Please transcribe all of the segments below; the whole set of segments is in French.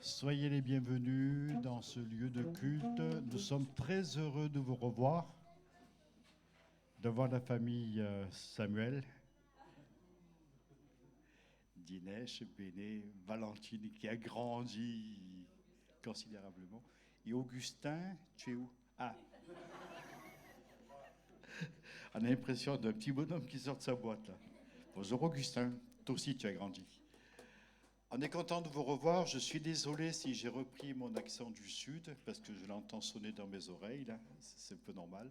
Soyez les bienvenus dans ce lieu de culte. Nous sommes très heureux de vous revoir, de voir la famille Samuel, Dinesh, Béné, Valentine qui a grandi considérablement. Et Augustin, tu es où? Ah, on a l'impression d'un petit bonhomme qui sort de sa boîte là. Bonjour Augustin, toi aussi tu as grandi. On est content de vous revoir. Je suis désolé si j'ai repris mon accent du Sud, parce que je l'entends sonner dans mes oreilles, là. C'est un peu normal.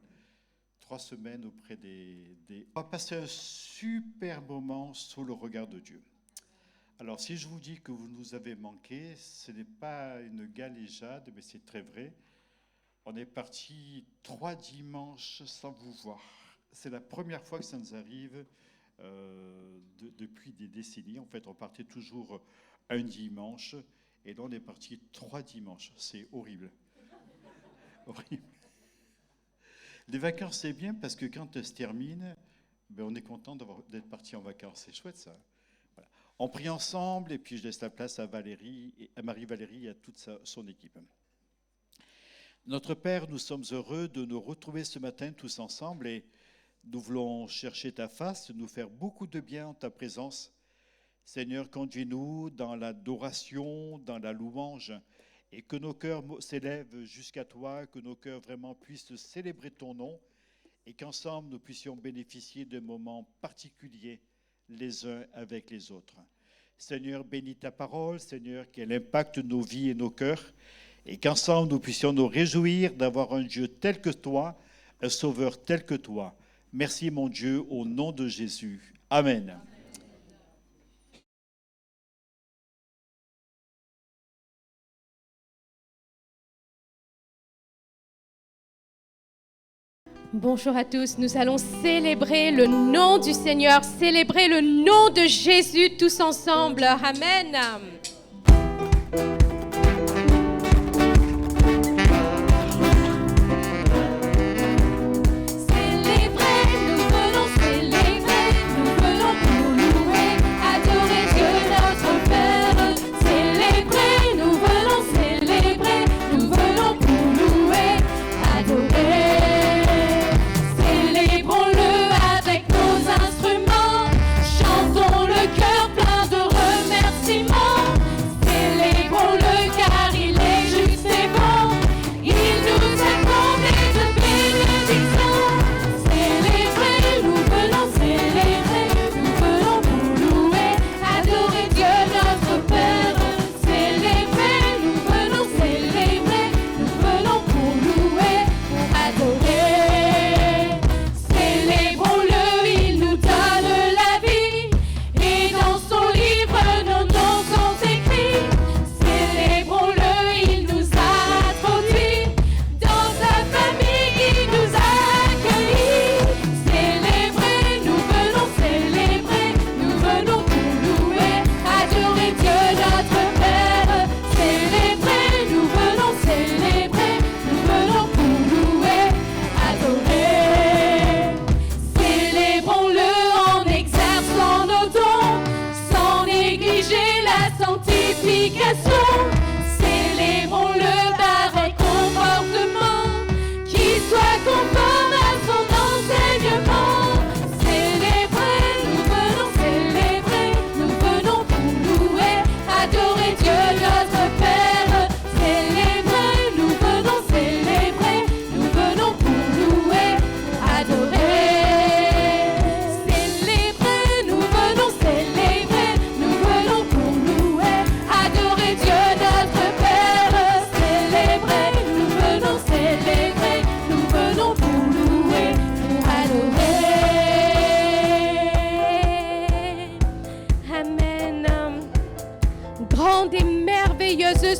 3 semaines auprès des... On va passer un super moment sous le regard de Dieu. Alors, si je vous dis que vous nous avez manqué, ce n'est pas une galéjade, mais c'est très vrai. On est parti 3 dimanches sans vous voir. C'est la première fois que ça nous arrive depuis des décennies. En fait, on partait toujours un dimanche, et là, on est parti 3 dimanches. C'est horrible. Horrible. Les vacances, c'est bien parce que quand elles se terminent, ben, on est content d'être parti en vacances. C'est chouette, ça. Voilà. On prie ensemble, et puis je laisse la place à Valérie, à Marie-Valérie et à toute son équipe. Notre Père, nous sommes heureux de nous retrouver ce matin tous ensemble, et nous voulons chercher ta face, nous faire beaucoup de bien en ta présence. Seigneur, conduis-nous dans l'adoration, dans la louange, et que nos cœurs s'élèvent jusqu'à toi, que nos cœurs vraiment puissent célébrer ton nom, et qu'ensemble nous puissions bénéficier de moments particuliers les uns avec les autres. Seigneur, bénis ta parole, Seigneur, qu'elle impacte nos vies et nos cœurs, et qu'ensemble nous puissions nous réjouir d'avoir un Dieu tel que toi, un Sauveur tel que toi. Merci mon Dieu, au nom de Jésus. Amen. Bonjour à tous, nous allons célébrer le nom du Seigneur, célébrer le nom de Jésus tous ensemble. Amen.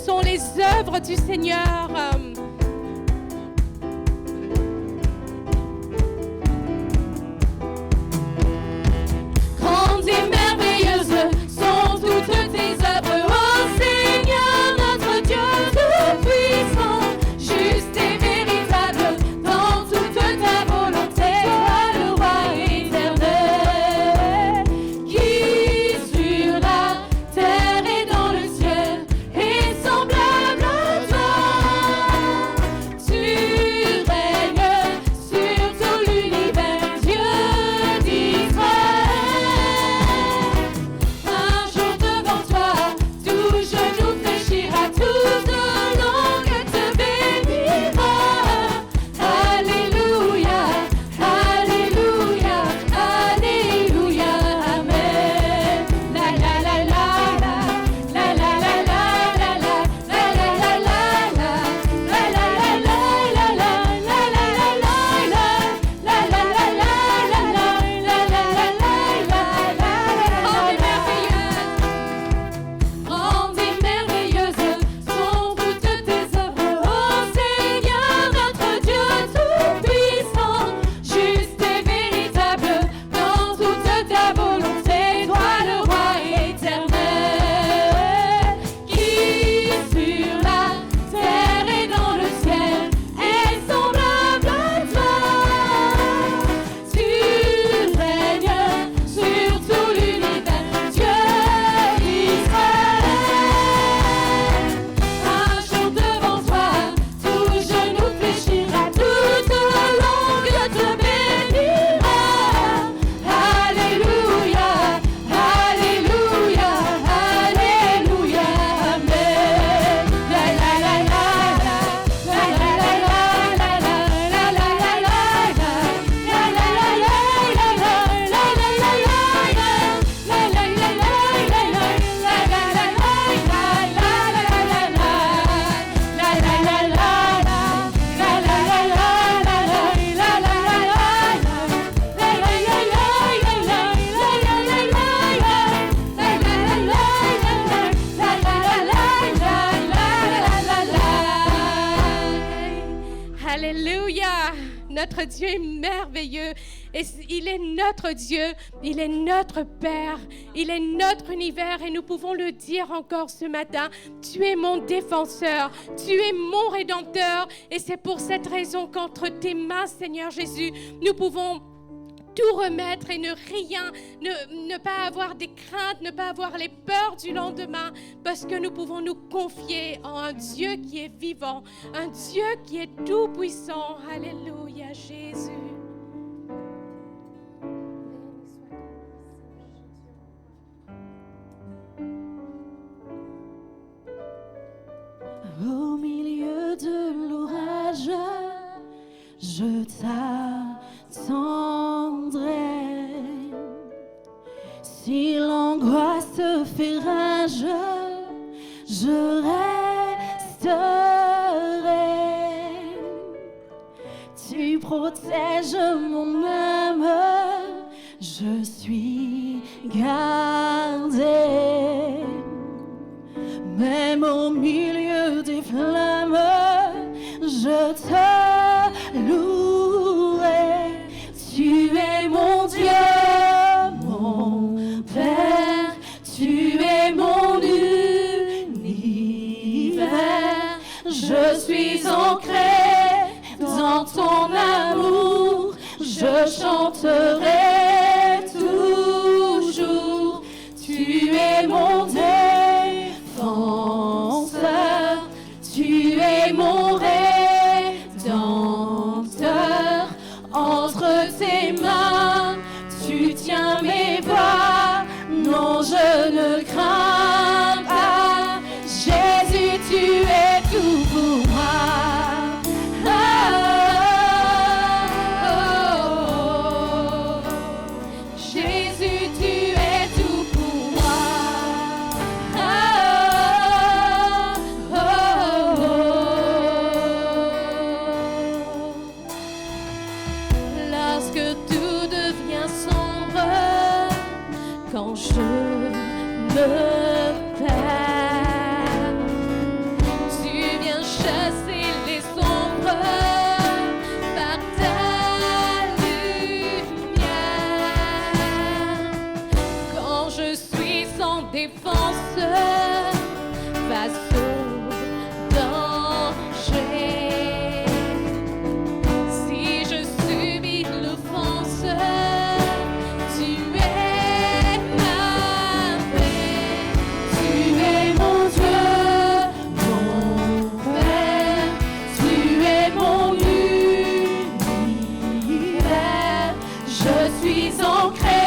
Sont les œuvres du Seigneur. Grandes et merveilleuses sont toutes tes œuvres, ô Seigneur, notre Dieu tout-puissant, juste et véritable dans toute ta volonté, toi le roi éternel, qui sur la terre et dans le ciel est semblable notre Dieu est merveilleux. Et il est notre Dieu, il est notre Père, il est notre univers et nous pouvons le dire encore ce matin. Tu es mon défenseur, tu es mon rédempteur et c'est pour cette raison qu'entre tes mains, Seigneur Jésus, nous pouvons tout remettre et ne pas avoir des craintes, ne pas avoir les peurs du lendemain, parce que nous pouvons nous confier en un Dieu qui est vivant, un Dieu qui est tout-puissant. Alléluia, Jésus. Au milieu de l'orage, je t'attendrai. Si l'angoisse fait rage, je resterai. Tu protèges mon âme, je suis gardée. Même au milieu des flammes, je te louerai. Tu es mon Dieu, mon Père, tu es mon univers. Je suis ancré dans ton amour, je chanterai toujours. Tu es mon défenseur, tu es mon rédempteur. Entre tes mains, tu tiens mes pas. Non, je ne crains pas. Jésus, tu es tout pour moi. Jésus, tu es tout pour moi. Lorsque tout devient sombre, quand je me perds, tu viens chasser les ombres par ta lumière. Quand je suis sans défense face au danger, si je subis l'offense, tu es ma paix. Tu es mon Dieu, mon Père, tu es mon univers. Je suis ancré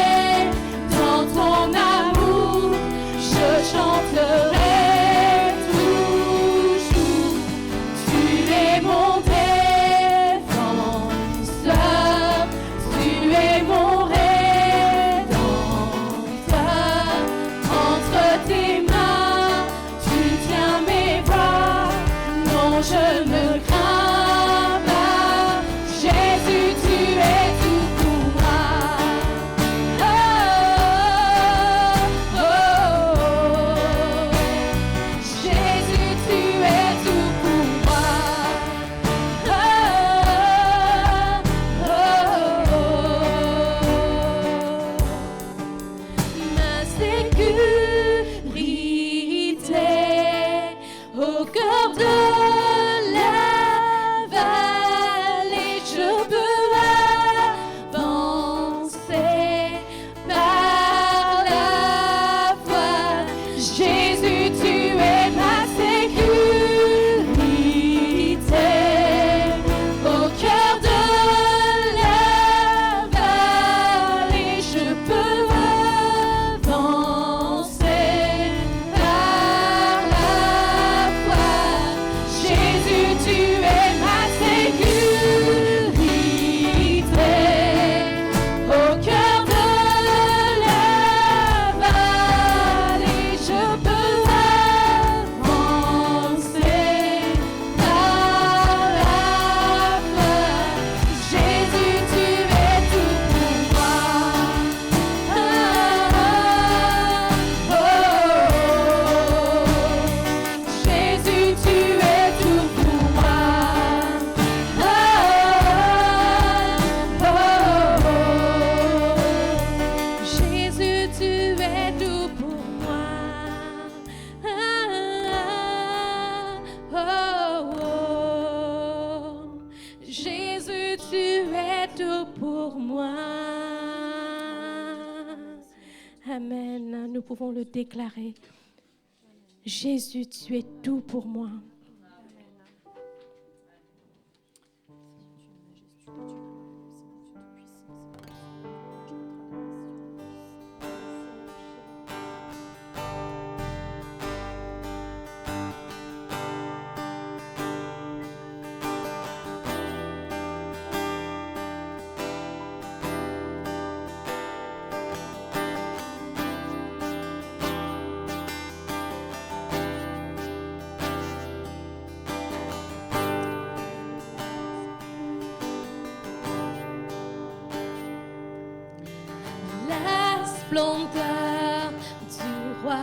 dans ton amour, je chanterai toujours. Tu es mon défenseur, tu es mon rédempteur. Entre tes mains, tu tiens mes bras. Non, je ne crains pas. Jésus, tu es tout pour moi. Jésus, tu es tout pour moi. Ma sécurité au cœur de la vallée, je peux avancer par la foi. Jésus, tu es ma sécurité au cœur de la vallée, je peux avancer par la foi. Jésus, tu es ma sécurité au cœur de la vallée, je peux pour moi. Amen. Nous pouvons le déclarer. Jésus, tu es tout pour moi. La splendeur du roi,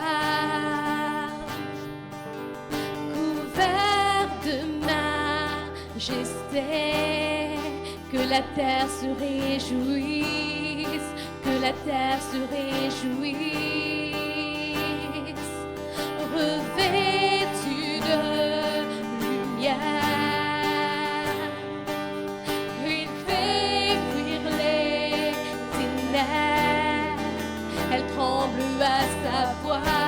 couvert de majesté, que la terre se réjouisse, que la terre se réjouisse, revêtu de lumière, il fait fuir les ténèbres. Elle tremble à sa voix,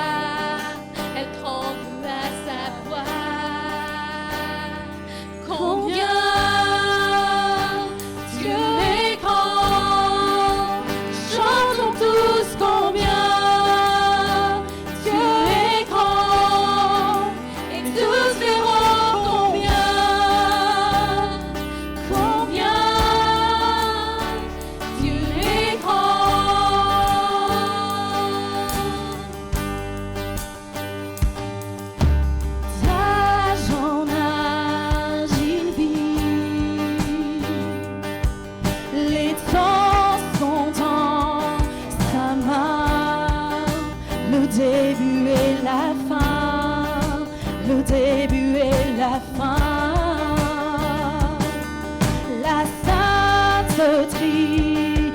elle tremble à sa voix. Combien Dieu est grand, chantons tous combien Dieu est grand, et tous verront combien Dieu est grand. D'âge en âge il vit, les temps sont dans sa main, le début et la fin, le début et la fin, la Sainte Trinité.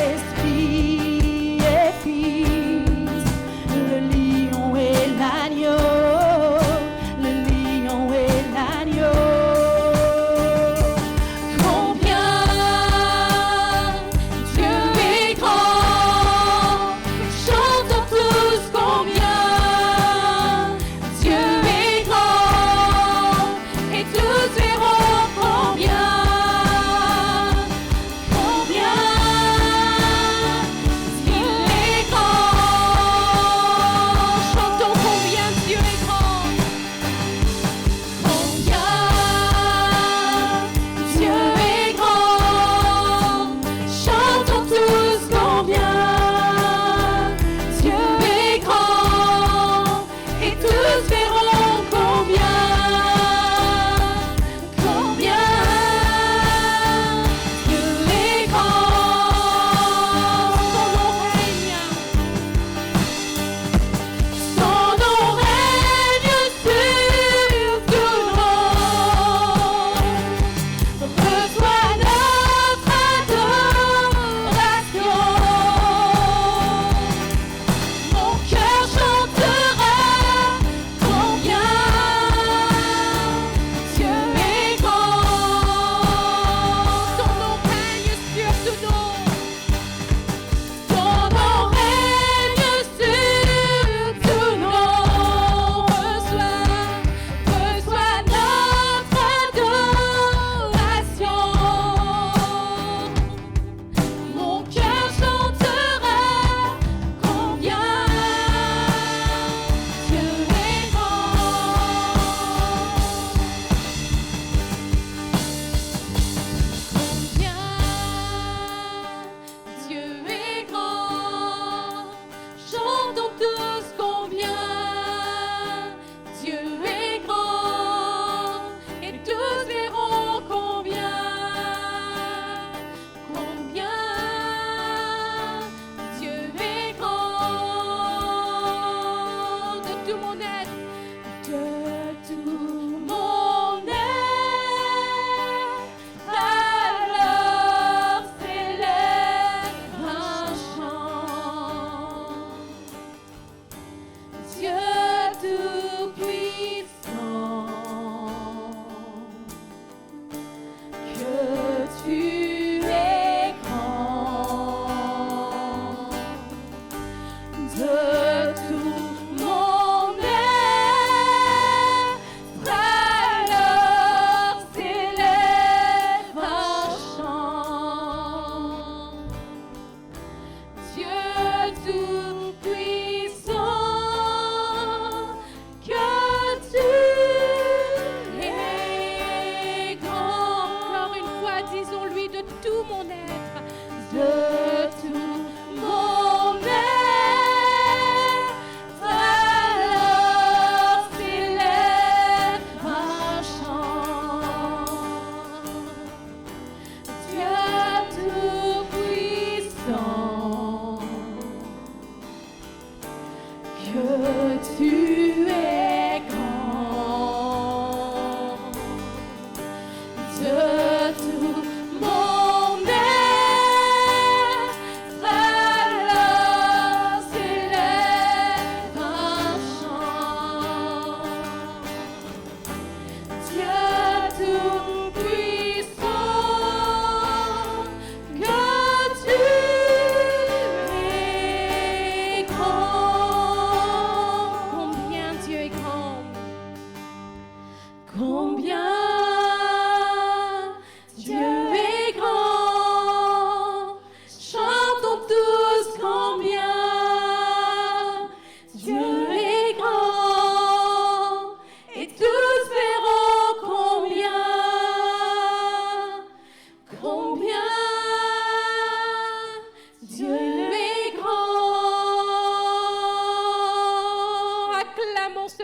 Esprit et Fils, le lion et l'agneau, le lion et l'agneau. Combien Dieu est grand, chantons tous combien Dieu est grand, et tous verront combien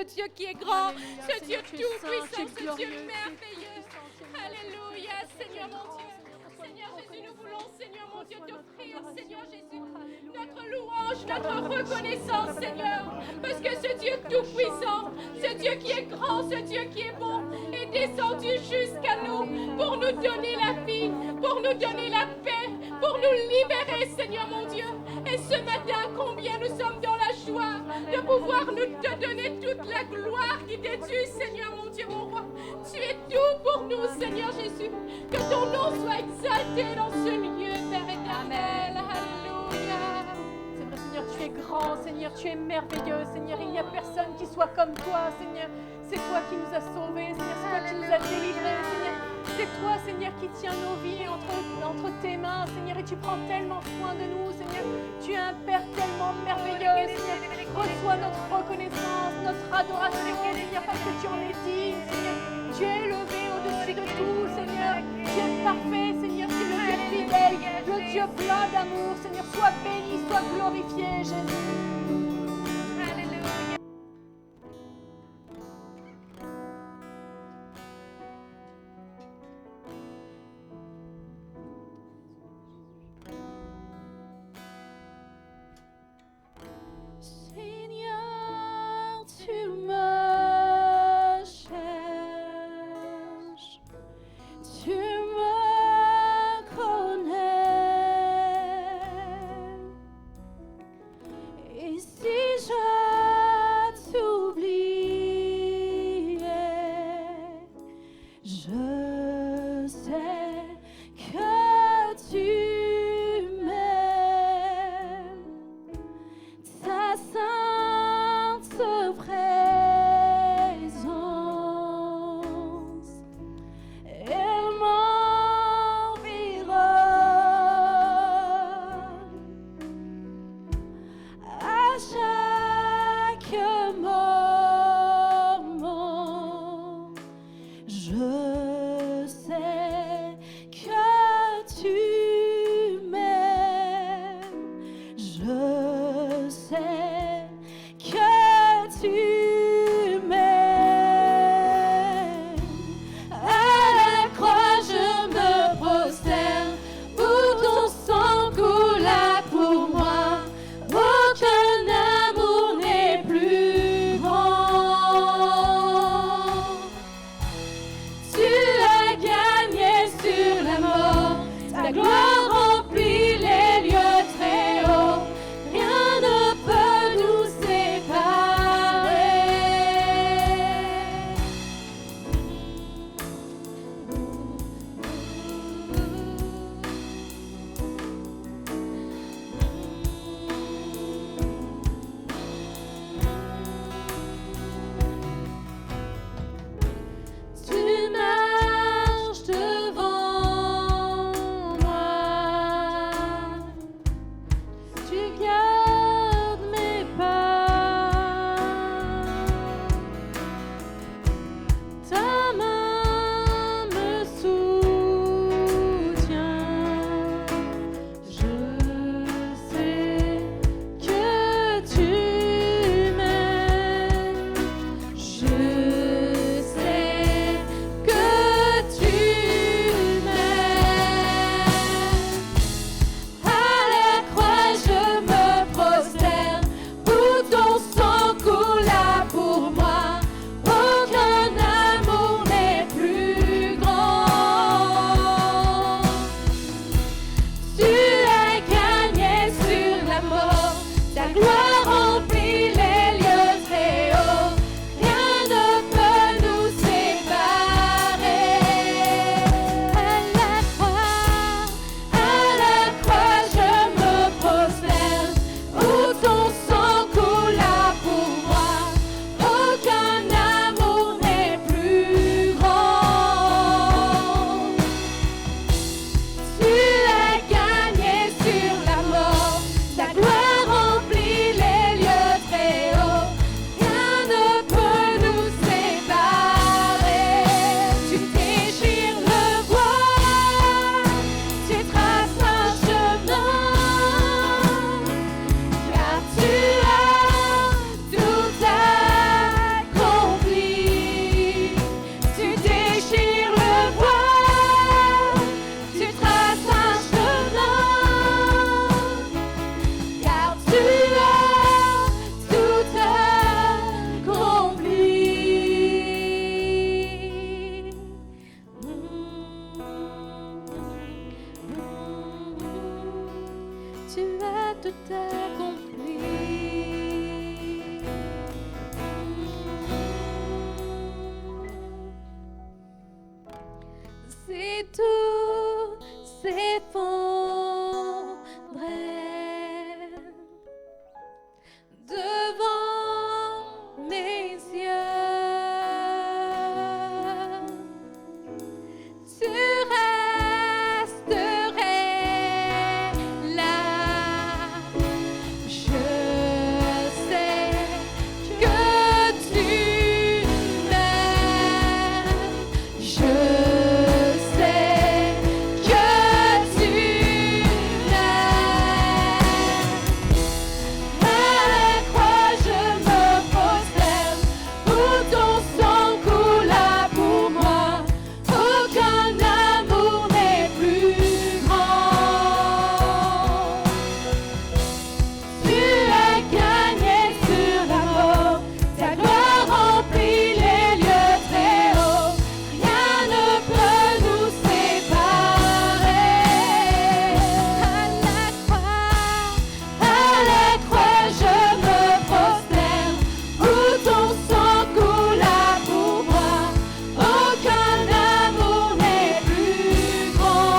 ce Dieu qui est grand, Alléluia. ce Dieu Seigneur, tu es saint, tout-puissant, tu es ce Dieu glorieux, tu es merveilleux. puissant, Seigneur. Alléluia, Seigneur mon Dieu. Grand, Seigneur Jésus, nous voulons, Seigneur mon Dieu, t'offrir, Seigneur Jésus, Alléluia. notre louange, notre reconnaissance, Seigneur. Parce que ce Dieu tout-puissant, ce Dieu qui est grand, ce Dieu qui est bon, est descendu jusqu'à nous pour nous donner la vie, pour nous donner la paix, pour nous libérer, Seigneur mon Dieu. Et ce matin, combien nous sommes dans la joie de pouvoir nous te donner toute la gloire qui t'est due, Seigneur mon Dieu, mon roi. Tu es tout pour nous, Seigneur Jésus. Que ton nom soit exalté dans ce lieu, Père éternel. Alléluia. C'est vrai, Seigneur, tu es grand, Seigneur, tu es merveilleux, Seigneur. Il n'y a personne qui soit comme toi, Seigneur. C'est toi qui nous as sauvés, Seigneur. C'est toi qui nous as délivrés, Seigneur. C'est toi, Seigneur, qui tiens nos vies entre tes mains, Seigneur. Et tu prends tellement soin de nous, Seigneur. Tu es un Père tellement merveilleux, Seigneur. Reçois notre reconnaissance, notre adoration, Seigneur, parce que tu en es digne, Seigneur. Tu es élevé au-dessus de tout, Seigneur. Tu es parfait, Seigneur. Tu es le Dieu fidèle, le Dieu plein d'amour, Seigneur. Sois béni, sois glorifié, Jésus. Alléluia. Seigneur, tu me cherches, tu me connais. Et si je t'oubliais, je sais que tu m'aimes. Ta sainte présence, elle m'environne à chaque moment. Je sais que tu m'aimes. Je sais que tu m'aimes. À la croix, je me prosterne où ton sang coula pour moi. Aucun amour n'est plus grand. Tu as gagné sur la mort, ta gloire remplit les lieux très hauts. Rien ne peut nous séparer. Tu marches devant moi, tu gardes mes pas, ta main me soutient. Je sais que tu m'aimes. Je sais que tu m'aimes. À la croix, je me prosterne où ton sang coula pour moi. Aucun amour n'est plus grand. Tu as gagné sur la mort, ta gloire remplit les lieux très hauts. Rien ne peut nous séparer. À la croix, je me prosterne où ton sang coula pour moi. Aucun amour n'est plus grand. Tu as gagné sur la mort, ta gloire remplit les lieux très hauts. Rien ne peut nous séparer. Tu déchires le voile, tu traces un chemin, car tu as tout accompli. Tu as tout accompli. Si tout s'effondrait devant mes yeux, tu resterais là. Je sais que tu m'aimes. Je sais que tu m'aimes. À la croix je me prosterne, où ton sang coula pour moi. Aucun amour n'est plus grand. Tu as gagné sur la mort, ta gloire remplit les lieux très hauts. Rien ne peut nous séparer. À la croix je me prosterne, où ton sang coula pour moi. Aucun amour n'est plus grand.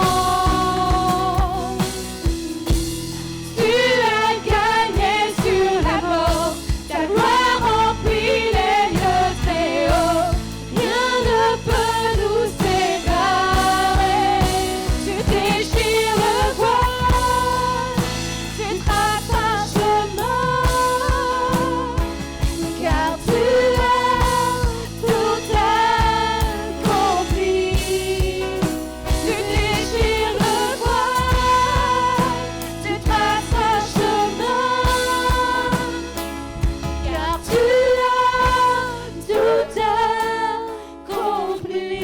Tu as gagné sur la mort, ta gloire remplit les lieux très hauts. Rien ne peut nous séparer. Tu déchires le voile, tu traces un chemin, car tu as tout accompli. Tu déchires le voile, tu traces un chemin, car tu as tout accompli.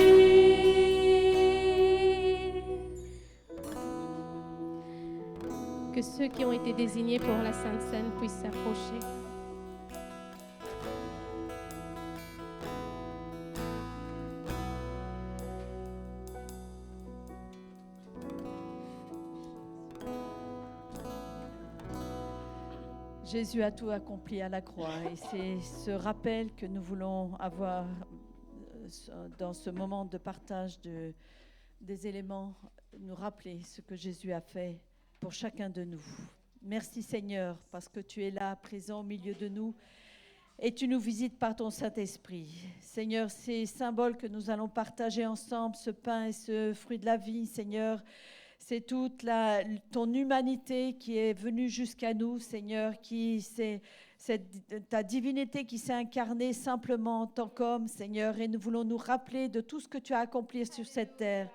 Que ceux qui ont été désignés pour la Sainte Seine puissent s'approcher. Jésus a tout accompli à la croix et c'est ce rappel que nous voulons avoir dans ce moment de partage des éléments, nous rappeler ce que Jésus a fait pour chacun de nous. Merci Seigneur parce que tu es là, présent au milieu de nous et tu nous visites par ton Saint-Esprit. Seigneur, ces symboles que nous allons partager ensemble, ce pain et ce fruit de la vie, Seigneur, c'est toute ton humanité qui est venue jusqu'à nous, Seigneur, c'est ta divinité qui s'est incarnée simplement en tant qu'homme, Seigneur, et nous voulons nous rappeler de tout ce que tu as accompli sur cette terre.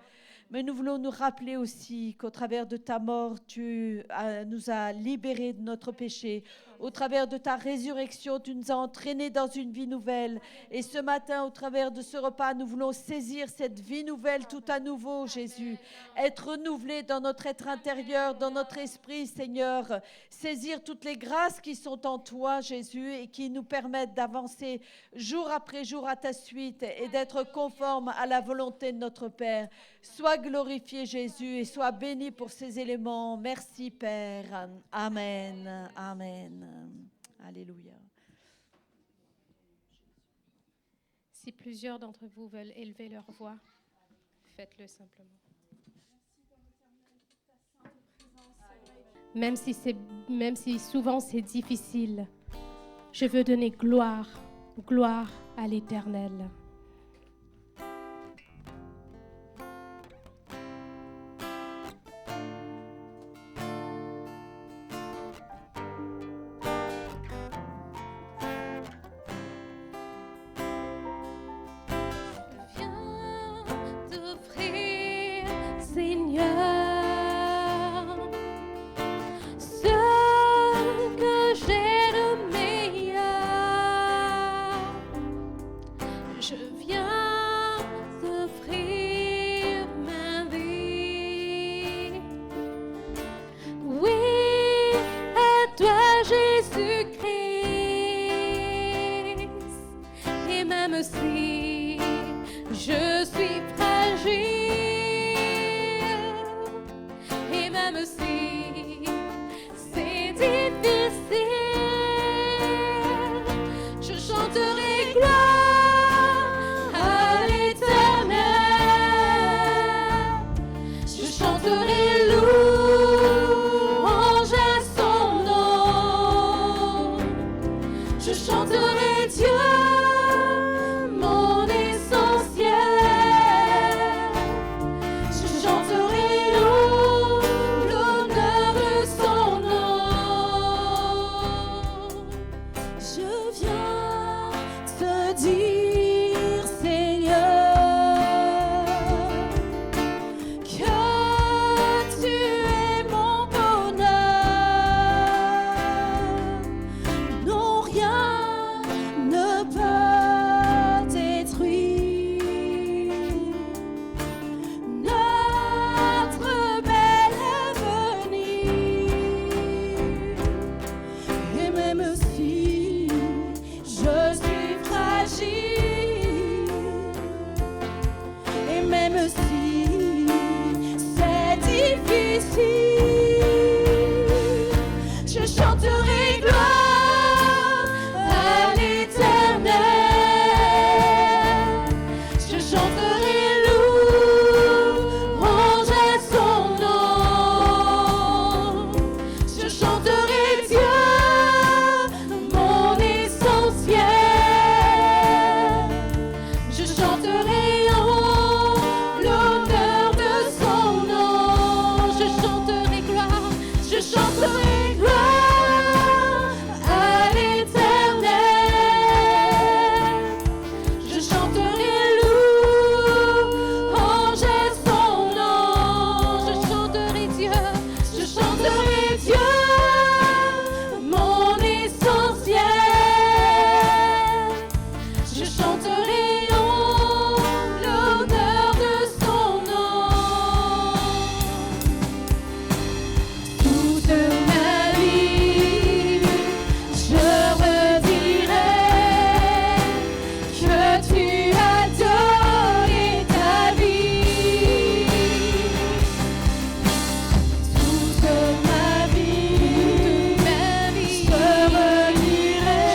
Mais nous voulons nous rappeler aussi qu'au travers de ta mort, tu nous as libérés de notre péché. Au travers de ta résurrection, tu nous as entraînés dans une vie nouvelle. Et ce matin, au travers de ce repas, nous voulons saisir cette vie nouvelle tout à nouveau, Jésus. Être renouvelés dans notre être intérieur, dans notre esprit, Seigneur. Saisir toutes les grâces qui sont en toi, Jésus, et qui nous permettent d'avancer jour après jour à ta suite et d'être conformes à la volonté de notre Père. Sois glorifié, Jésus, et sois béni pour ces éléments. Merci, Père. Amen. Amen. Alléluia. Si plusieurs d'entre vous veulent élever leur voix, faites-le simplement. Même si souvent c'est difficile, je veux donner gloire à l'Éternel. Je même si je suis fragile, et même si c'est difficile, je chanterai gloire à l'Éternel. Je chanterai louange à son nom. Je chanterai Dieu, mon essentiel. Je chanterai en l'honneur de son nom. Je chanterai gloire, je chanterai gloire à l'Éternel. Je chanterai louange à son nom. Je chanterai Dieu, je chanterai Dieu, mon essentiel. Je chanterai en l'honneur de son nom. Toute ma vie, je redirai que tu as donné ta vie. Toute ma vie, je redirai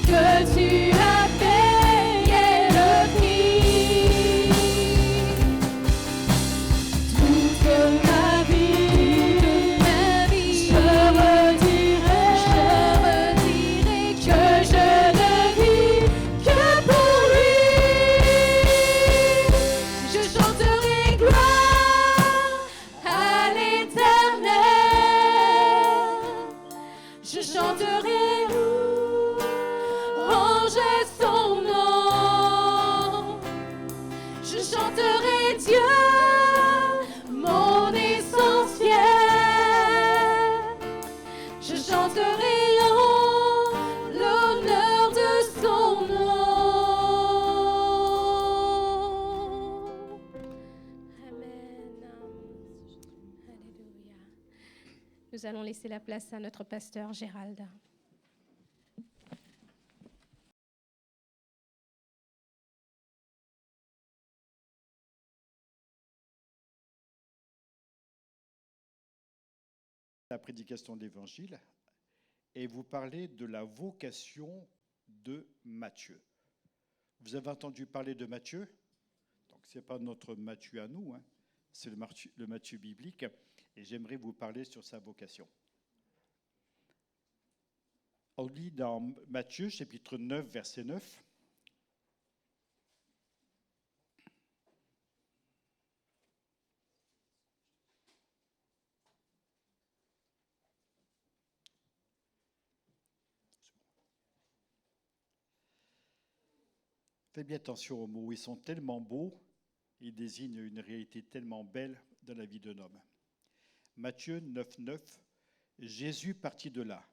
que tu as payé le prix. Toute ma vie, je redirai que je ne vis que pour lui. Je chanterai gloire à l'Éternel. Je chanterai louange à son nom. Je chanterai Dieu, mon essentiel. Je chanterai en l'honneur de son nom. Amen. Alléluia. Nous allons laisser la place à notre pasteur Gérald. La prédication de l'Évangile, et vous parlez de la vocation de Matthieu. Vous avez entendu parler de Matthieu? Donc, ce n'est pas notre Matthieu à nous, hein. C'est le Matthieu biblique, et j'aimerais vous parler sur sa vocation. On lit dans Matthieu, chapitre 9, verset 9. Faites bien attention aux mots, ils sont tellement beaux, ils désignent une réalité tellement belle dans la vie d'un homme. Matthieu 9, 9, Jésus partit de là.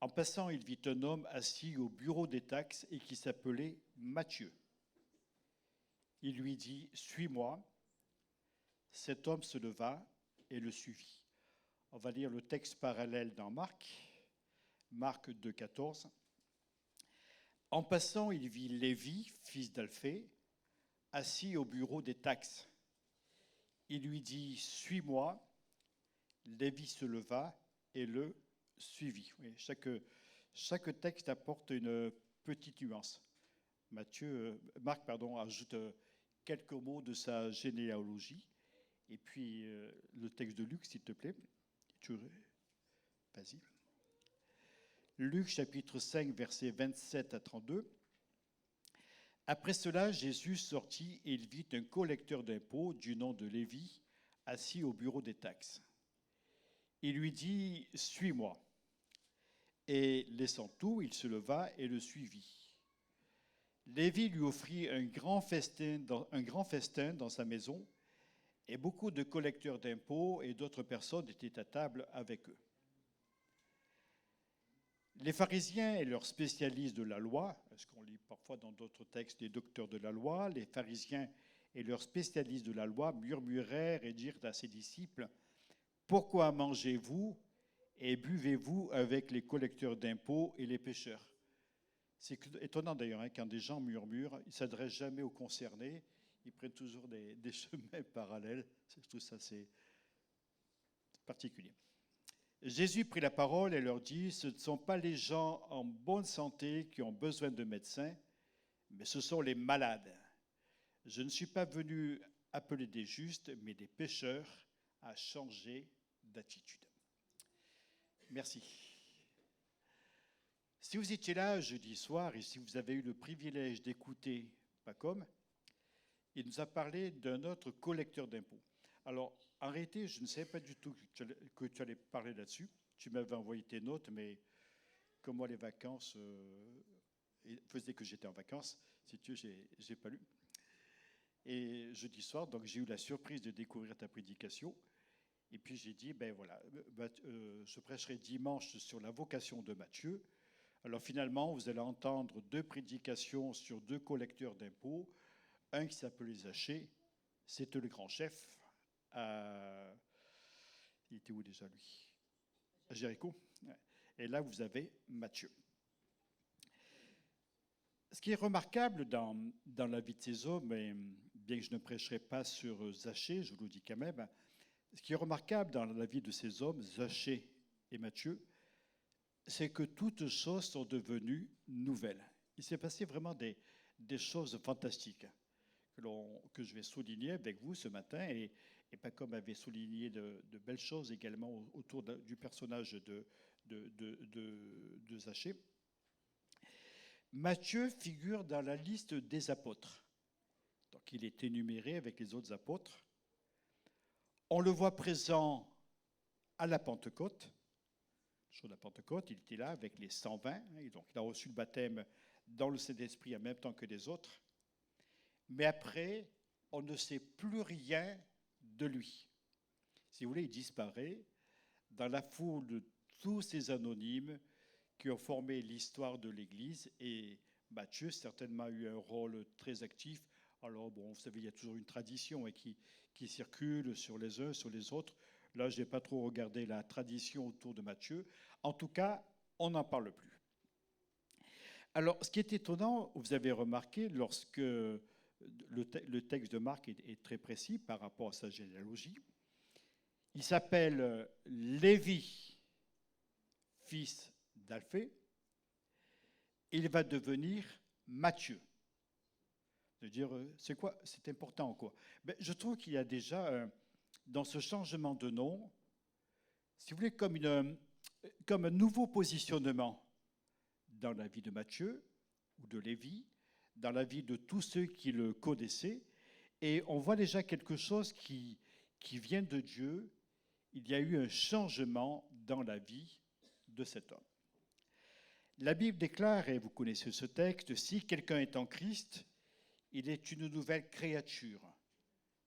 En passant, il vit un homme assis au bureau des taxes et qui s'appelait Matthieu. Il lui dit, « Suis-moi ». Cet homme se leva et le suivit. On va lire le texte parallèle dans Marc 2, 14. En passant, il vit Lévi, fils d'Alphée, assis au bureau des taxes. Il lui dit, « Suis-moi ». Lévi se leva et le suivit. Oui, chaque texte apporte une petite nuance. Marc ajoute quelques mots de sa généalogie. Et puis, le texte de Luc, s'il te plaît. Vas-y. Luc, chapitre 5, versets 27 à 32. Après cela, Jésus sortit et il vit un collecteur d'impôts du nom de Lévi assis au bureau des taxes. Il lui dit, « Suis-moi ». Et laissant tout, il se leva et le suivit. Lévi lui offrit un grand festin dans sa maison, et beaucoup de collecteurs d'impôts et d'autres personnes étaient à table avec eux. Les pharisiens et leurs spécialistes de la loi, ce qu'on lit parfois dans d'autres textes, les docteurs de la loi, les pharisiens et leurs spécialistes de la loi murmurèrent et dirent à ses disciples, « Pourquoi mangez-vous et buvez-vous avec les collecteurs d'impôts et les pécheurs. C'est étonnant d'ailleurs, hein, quand des gens murmurent, ils ne s'adressent jamais aux concernés, ils prennent toujours des chemins parallèles. Je trouve ça c'est particulier. Jésus prit la parole et leur dit, ce ne sont pas les gens en bonne santé qui ont besoin de médecins, mais ce sont les malades. Je ne suis pas venu appeler des justes, mais des pécheurs à changer d'attitude. Merci. Si vous étiez là jeudi soir et si vous avez eu le privilège d'écouter Pacom, il nous a parlé d'un autre collecteur d'impôts. Alors, en réalité, je ne savais pas du tout que tu allais parler là-dessus. Tu m'avais envoyé tes notes, mais comme moi, les vacances faisaient que j'étais en vacances, si tu veux, je n'ai pas lu. Et jeudi soir, donc j'ai eu la surprise de découvrir ta prédication. Et puis j'ai dit, ben voilà, je prêcherai dimanche sur la vocation de Matthieu. Alors finalement, vous allez entendre 2 prédications sur 2 collecteurs d'impôts. Un qui s'appelait Zachée, c'était le grand chef. Il était où déjà lui? À Jéricho. Et là, vous avez Matthieu. Ce qui est remarquable dans la vie de ces hommes, et bien que je ne prêcherai pas sur Zachée, je vous le dis quand même, ce qui est remarquable dans la vie de ces hommes, Zachée et Matthieu, c'est que toutes choses sont devenues nouvelles. Il s'est passé vraiment des choses fantastiques que je vais souligner avec vous ce matin, et Pacom avait souligné de belles choses également autour du personnage de Zachée. Matthieu figure dans la liste des apôtres. Donc il est énuméré avec les autres apôtres. On le voit présent à la Pentecôte. Le jour de la Pentecôte, il était là avec les 120. Et donc il a reçu le baptême dans le Saint-Esprit en même temps que les autres. Mais après, on ne sait plus rien de lui. Si vous voulez, il disparaît dans la foule de tous ces anonymes qui ont formé l'histoire de l'Église, et Matthieu certainement a eu un rôle très actif. Alors bon, vous savez, il y a toujours une tradition qui circule sur les uns, sur les autres. Là, je n'ai pas trop regardé la tradition autour de Matthieu. En tout cas, on n'en parle plus. Alors, ce qui est étonnant, vous avez remarqué, lorsque le texte de Marc est très précis par rapport à sa généalogie, il s'appelle Lévi, fils d'Alphée, il va devenir Matthieu. De dire, c'est quoi? C'est important, quoi. Mais je trouve qu'il y a déjà, dans ce changement de nom, si vous voulez, comme un nouveau positionnement dans la vie de Matthieu ou de Lévi, dans la vie de tous ceux qui le connaissaient, et on voit déjà quelque chose qui vient de Dieu. Il y a eu un changement dans la vie de cet homme. La Bible déclare, et vous connaissez ce texte, si quelqu'un est en Christ, il est une nouvelle créature.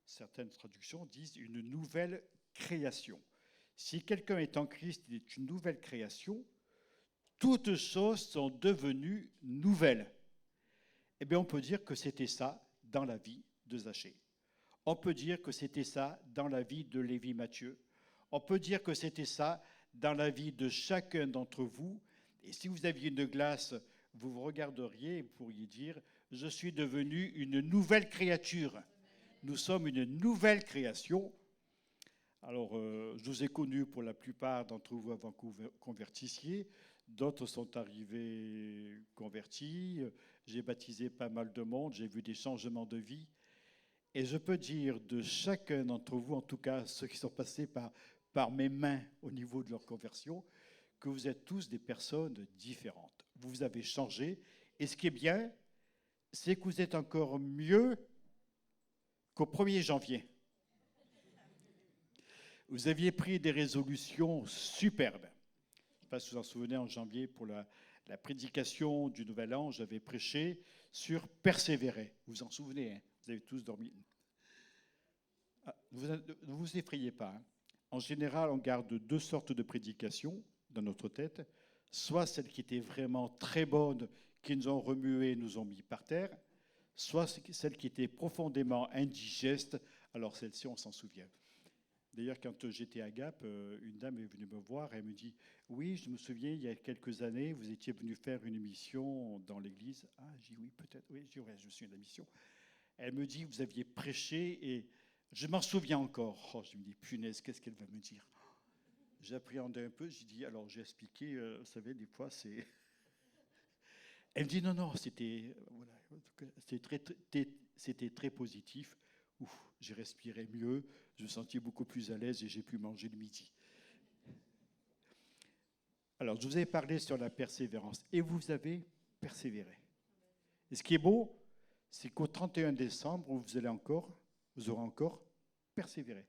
Certaines traductions disent une nouvelle création. Si quelqu'un est en Christ, il est une nouvelle création. Toutes choses sont devenues nouvelles. Eh bien, on peut dire que c'était ça dans la vie de Zachée. On peut dire que c'était ça dans la vie de Lévi Matthieu. On peut dire que c'était ça dans la vie de chacun d'entre vous. Et si vous aviez une glace, vous vous regarderiez et vous pourriez dire « Je suis devenu une nouvelle créature ». Nous sommes une nouvelle création. Alors, je vous ai connus pour la plupart d'entre vous avant que vous convertissiez. D'autres sont arrivés convertis. J'ai baptisé pas mal de monde. J'ai vu des changements de vie. Et je peux dire de chacun d'entre vous, en tout cas ceux qui sont passés par mes mains au niveau de leur conversion, que vous êtes tous des personnes différentes. Vous avez changé. Et ce qui est bien, c'est que vous êtes encore mieux qu'au 1er janvier. Vous aviez pris des résolutions superbes. Je ne sais pas si vous en souvenez, en janvier, pour la prédication du Nouvel An, j'avais prêché sur persévérer. Vous vous en souvenez, hein? Vous avez tous dormi. Ne vous effrayez pas. Hein? En général, on garde 2 sortes de prédications dans notre tête. Soit celles qui étaient vraiment très bonnes, qui nous ont remués, nous ont mis par terre, soit celles qui étaient profondément indigestes. Alors celles-ci, on s'en souvient. D'ailleurs, quand j'étais à Gap, une dame est venue me voir et elle me dit « Oui, je me souviens, il y a quelques années, vous étiez venu faire une émission dans l'église. » Ah, j'ai dit « Oui, peut-être. » Oui, j'ai dit « Ouais, je me souviens de la mission. » Elle me dit « Vous aviez prêché et je m'en souviens encore. » Oh, je me dis « Punaise, qu'est-ce qu'elle va me dire ?» J'appréhendais un peu. J'ai dit « Alors, j'ai expliqué, vous savez, des fois, c'est... » Elle me dit « Non, non, c'était voilà, c'était très positif. » Ouf, j'ai respiré mieux, je me sentis beaucoup plus à l'aise et j'ai pu manger le midi. Alors, je vous ai parlé sur la persévérance et vous avez persévéré. Et ce qui est beau, c'est qu'au 31 décembre, vous aurez encore persévéré.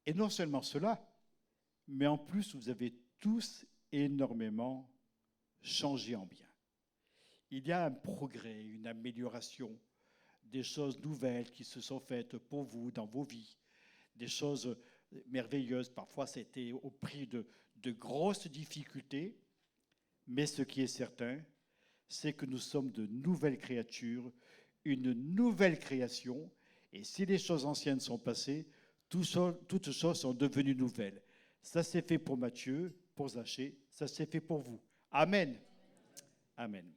Et non seulement cela, mais en plus, vous avez tous énormément changé en bien. Il y a un progrès, une amélioration, des choses nouvelles qui se sont faites pour vous dans vos vies, des choses merveilleuses. Parfois, c'était au prix de grosses difficultés, mais ce qui est certain, c'est que nous sommes de nouvelles créatures, une nouvelle création, et si les choses anciennes sont passées, toutes choses sont devenues nouvelles. Ça s'est fait pour Matthieu, pour Zachée, ça s'est fait pour vous. Amen. Amen.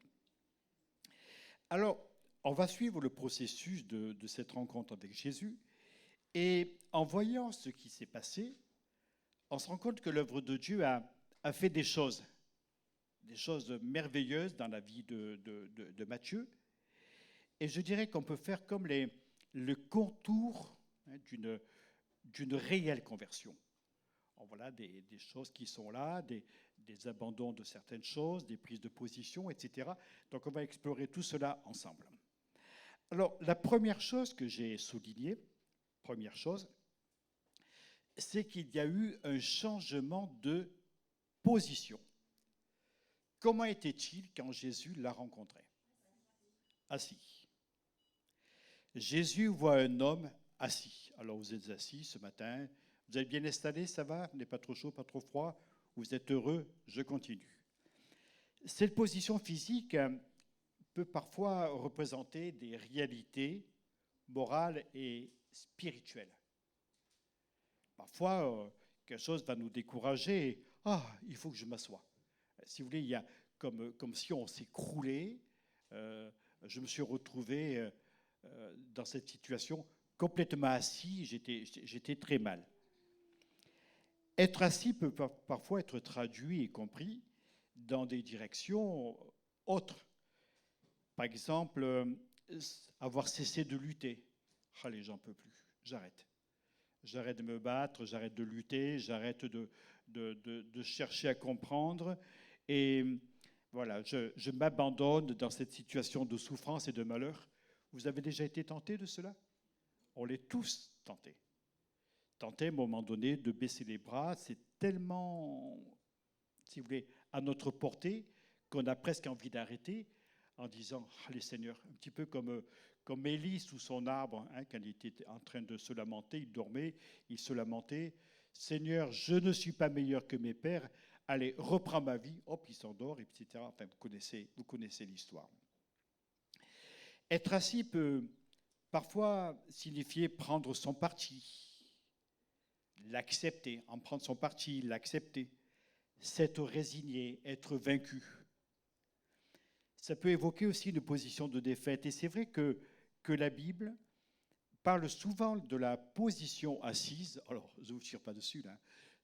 Alors, on va suivre le processus de cette rencontre avec Jésus. Et en voyant ce qui s'est passé, on se rend compte que l'œuvre de Dieu a fait des choses merveilleuses dans la vie de Matthieu. Et je dirais qu'on peut faire comme le contour d'une réelle conversion. Voilà des choses qui sont là, des abandons de certaines choses, des prises de position, etc. Donc on va explorer tout cela ensemble. Alors, la première chose que j'ai soulignée, c'est qu'il y a eu un changement de position. Comment était-il quand Jésus l'a rencontré? Assis. Jésus voit un homme assis. Alors, vous êtes assis ce matin, vous êtes bien installé, ça va? Vous n'êtes pas trop chaud, pas trop froid? Vous êtes heureux? Je continue. Cette position physique peut parfois représenter des réalités morales et spirituelles. Parfois, quelque chose va nous décourager. Ah, il faut que je m'assoie. Si vous voulez, il y a comme si on s'écroulait. Je me suis retrouvé dans cette situation complètement assis. J'étais très mal. Être assis peut parfois être traduit et compris dans des directions autres. Par exemple, avoir cessé de lutter. Allez, j'en peux plus, j'arrête. J'arrête de me battre, j'arrête de lutter, j'arrête de chercher à comprendre. Et voilà, je m'abandonne dans cette situation de souffrance et de malheur. Vous avez déjà été tenté de cela? On l'est tous tentés. Tentés, à un moment donné, de baisser les bras, c'est tellement, si vous voulez, à notre portée qu'on a presque envie d'arrêter en disant « Allez Seigneur », un petit peu comme Élie sous son arbre, hein, quand il était en train de se lamenter, il dormait, il se lamentait « Seigneur, je ne suis pas meilleur que mes pères, allez, reprends ma vie », hop, il s'endort, etc. Enfin, vous connaissez l'histoire. Être assis peut parfois signifier prendre son parti, l'accepter, en prendre son parti, l'accepter, s'être résigné, être vaincu. Ça peut évoquer aussi une position de défaite. Et c'est vrai que la Bible parle souvent de la position assise, alors je ne vous tire pas dessus, là,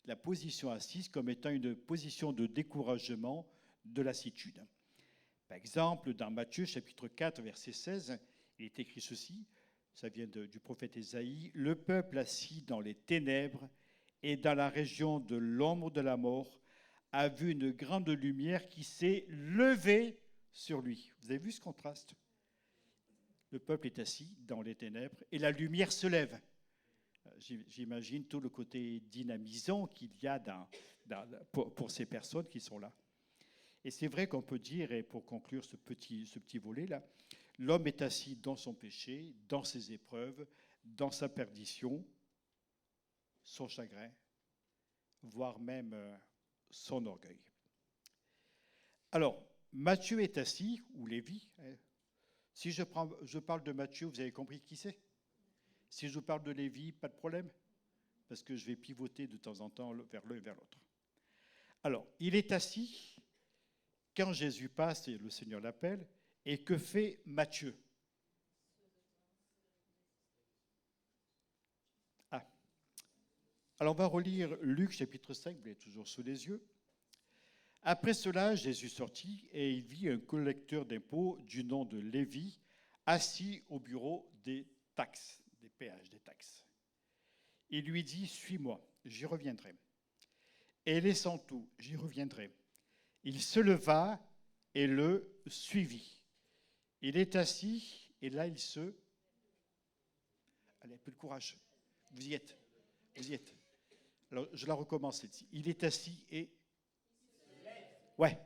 la position assise comme étant une position de découragement, de lassitude. Par exemple, dans Matthieu chapitre 4, verset 16, il est écrit ceci, ça vient du prophète Ésaïe, « Le peuple assis dans les ténèbres et dans la région de l'ombre de la mort a vu une grande lumière qui s'est levée sur lui. » Vous avez vu ce contraste? Le peuple est assis dans les ténèbres et la lumière se lève. J'imagine tout le côté dynamisant qu'il y a pour ces personnes qui sont là. Et c'est vrai qu'on peut dire, et pour conclure ce petit volet-là, l'homme est assis dans son péché, dans ses épreuves, dans sa perdition, son chagrin, voire même son orgueil. Alors, Matthieu est assis, ou Lévi. Si je parle de Matthieu, vous avez compris qui c'est? Si je vous parle de Lévi, pas de problème? parce que je vais pivoter de temps en temps vers l'un et vers l'autre. Alors, il est assis quand Jésus passe et le Seigneur l'appelle. Et que fait Matthieu? Alors, on va relire Luc chapitre 5, vous l'avez toujours sous les yeux. Après cela, Jésus sortit et il vit un collecteur d'impôts du nom de Lévi assis au bureau des taxes, des péages, des taxes. Il lui dit, suis-moi, j'y reviendrai. Et laissant tout, j'y reviendrai. Il se leva et le suivit. Il est assis et là il se... Allez, un peu de courage. Vous y êtes. Vous y êtes. Alors, je la recommence ici. Il est assis et... Ouais,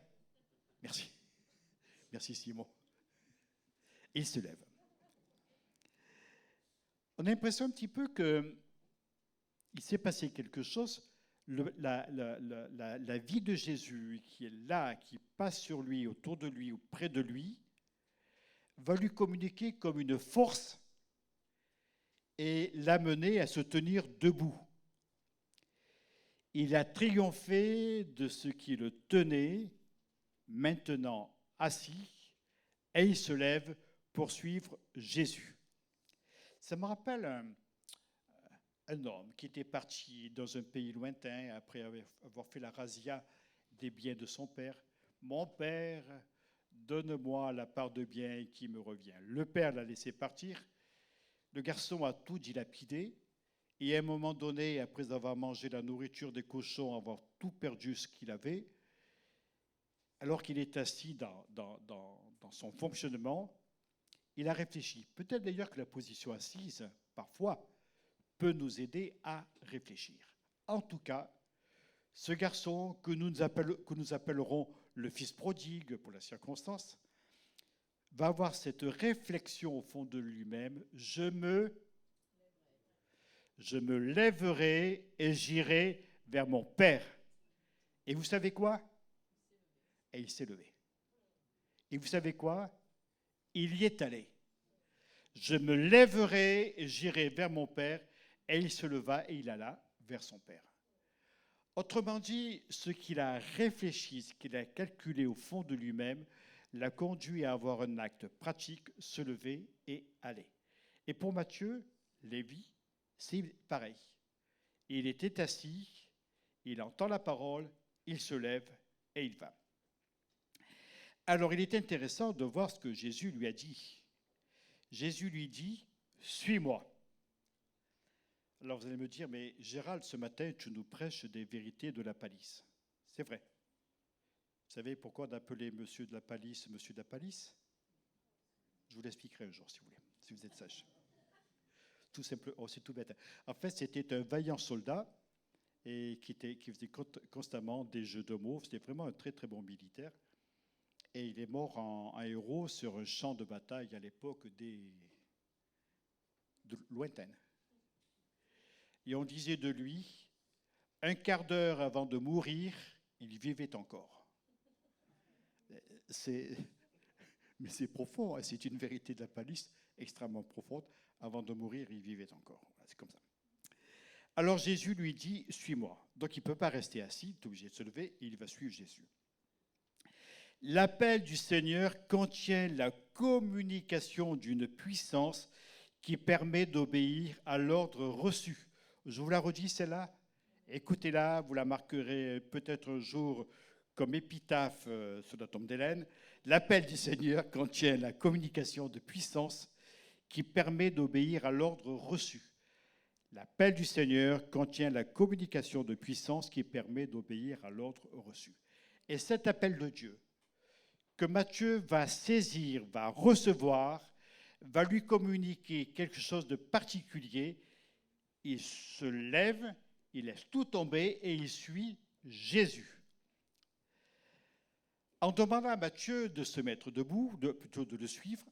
merci. Merci Simon. Il se lève. On a l'impression un petit peu qu'il s'est passé quelque chose. La vie de Jésus qui est là, qui passe sur lui, autour de lui ou près de lui, va lui communiquer comme une force et l'amener à se tenir debout. Il a triomphé de ce qui le tenait, maintenant assis, et il se lève pour suivre Jésus. Ça me rappelle un homme qui était parti dans un pays lointain après avoir fait la razzia des biens de son père. « Mon père, donne-moi la part de biens qui me revient. » Le père l'a laissé partir. Le garçon a tout dilapidé. Et à un moment donné, après avoir mangé la nourriture des cochons, avoir tout perdu ce qu'il avait, alors qu'il est assis dans son fonctionnement, il a réfléchi. Peut-être d'ailleurs que la position assise, parfois, peut nous aider à réfléchir. En tout cas, ce garçon que nous appellerons le fils prodigue pour la circonstance, va avoir cette réflexion au fond de lui-même, je me lèverai et j'irai vers mon Père. Et vous savez quoi? Et il s'est levé. Et vous savez quoi? Il y est allé. Je me lèverai et j'irai vers mon Père. Et il se leva et il alla vers son Père. Autrement dit, ce qu'il a réfléchi, ce qu'il a calculé au fond de lui-même, l'a conduit à avoir un acte pratique, se lever et aller. Et pour Matthieu, Lévi, c'est pareil. Il était assis, il entend la parole, il se lève et il va. Alors, il est intéressant de voir ce que Jésus lui a dit. Jésus lui dit, « Suis-moi ». Alors, vous allez me dire, « Mais Gérald, ce matin, tu nous prêches des vérités de la palisse. » C'est vrai. Vous savez pourquoi on appelait monsieur de la palisse monsieur de la palisse? Je vous l'expliquerai un jour, si vous voulez, si vous êtes sage. Tout simple, oh, c'est tout bête. En fait, c'était un vaillant soldat et qui faisait constamment des jeux de mots. C'était vraiment un très, très bon militaire. Et il est mort en héros sur un champ de bataille à l'époque lointaine. Et on disait de lui, un quart d'heure avant de mourir, il vivait encore. Mais c'est profond, hein, c'est une vérité de la palisse extrêmement profonde. Avant de mourir, il vivait encore. Voilà, c'est comme ça. Alors Jésus lui dit, suis-moi. Donc il ne peut pas rester assis, il est obligé de se lever et il va suivre Jésus. L'appel du Seigneur contient la communication d'une puissance qui permet d'obéir à l'ordre reçu. Je vous la redis, celle-là. Écoutez-la, vous la marquerez peut-être un jour comme épitaphe sur la tombe d'Hélène. L'appel du Seigneur contient la communication de puissance qui permet d'obéir à l'ordre reçu. L'appel du Seigneur contient la communication de puissance qui permet d'obéir à l'ordre reçu. Et cet appel de Dieu, que Matthieu va saisir, va recevoir, va lui communiquer quelque chose de particulier. Il se lève, il laisse tout tomber et il suit Jésus. En demandant à Matthieu de se mettre debout, plutôt de le suivre,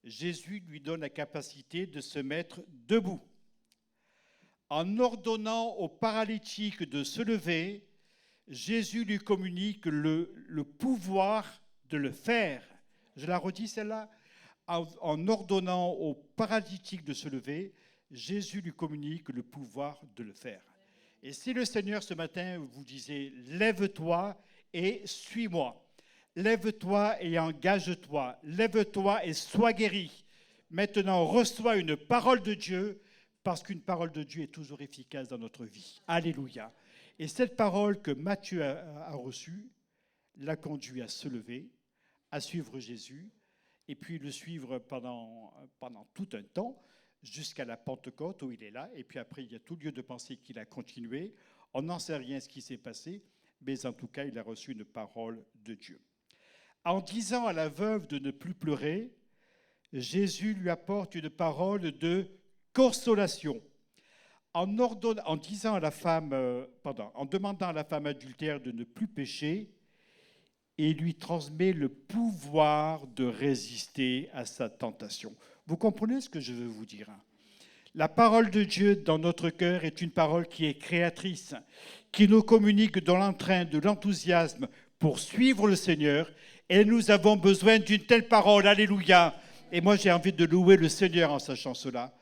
Jésus lui donne la capacité de se mettre debout. En ordonnant au paralytique de se lever, Jésus lui communique le pouvoir de le faire. Je la redis celle-là. En ordonnant au paralytique de se lever, Jésus lui communique le pouvoir de le faire. Et si le Seigneur ce matin vous disait, lève-toi et suis-moi. Lève-toi et engage-toi. Lève-toi et sois guéri. Maintenant, reçois une parole de Dieu, parce qu'une parole de Dieu est toujours efficace dans notre vie. Alléluia. Et cette parole que Matthieu a reçue l'a conduit à se lever, à suivre Jésus, et puis le suivre pendant tout un temps, jusqu'à la Pentecôte où il est là. Et puis après, il y a tout lieu de penser qu'il a continué. On n'en sait rien ce qui s'est passé, mais en tout cas, il a reçu une parole de Dieu. En disant à la veuve de ne plus pleurer, Jésus lui apporte une parole de consolation. En demandant à la femme adultère de ne plus pécher, il lui transmet le pouvoir de résister à sa tentation. Vous comprenez ce que je veux vous dire? La parole de Dieu dans notre cœur est une parole qui est créatrice, qui nous communique de l'entrain, de l'enthousiasme pour suivre le Seigneur. Et nous avons besoin d'une telle parole. Alléluia. Et moi, j'ai envie de louer le Seigneur en sachant cela.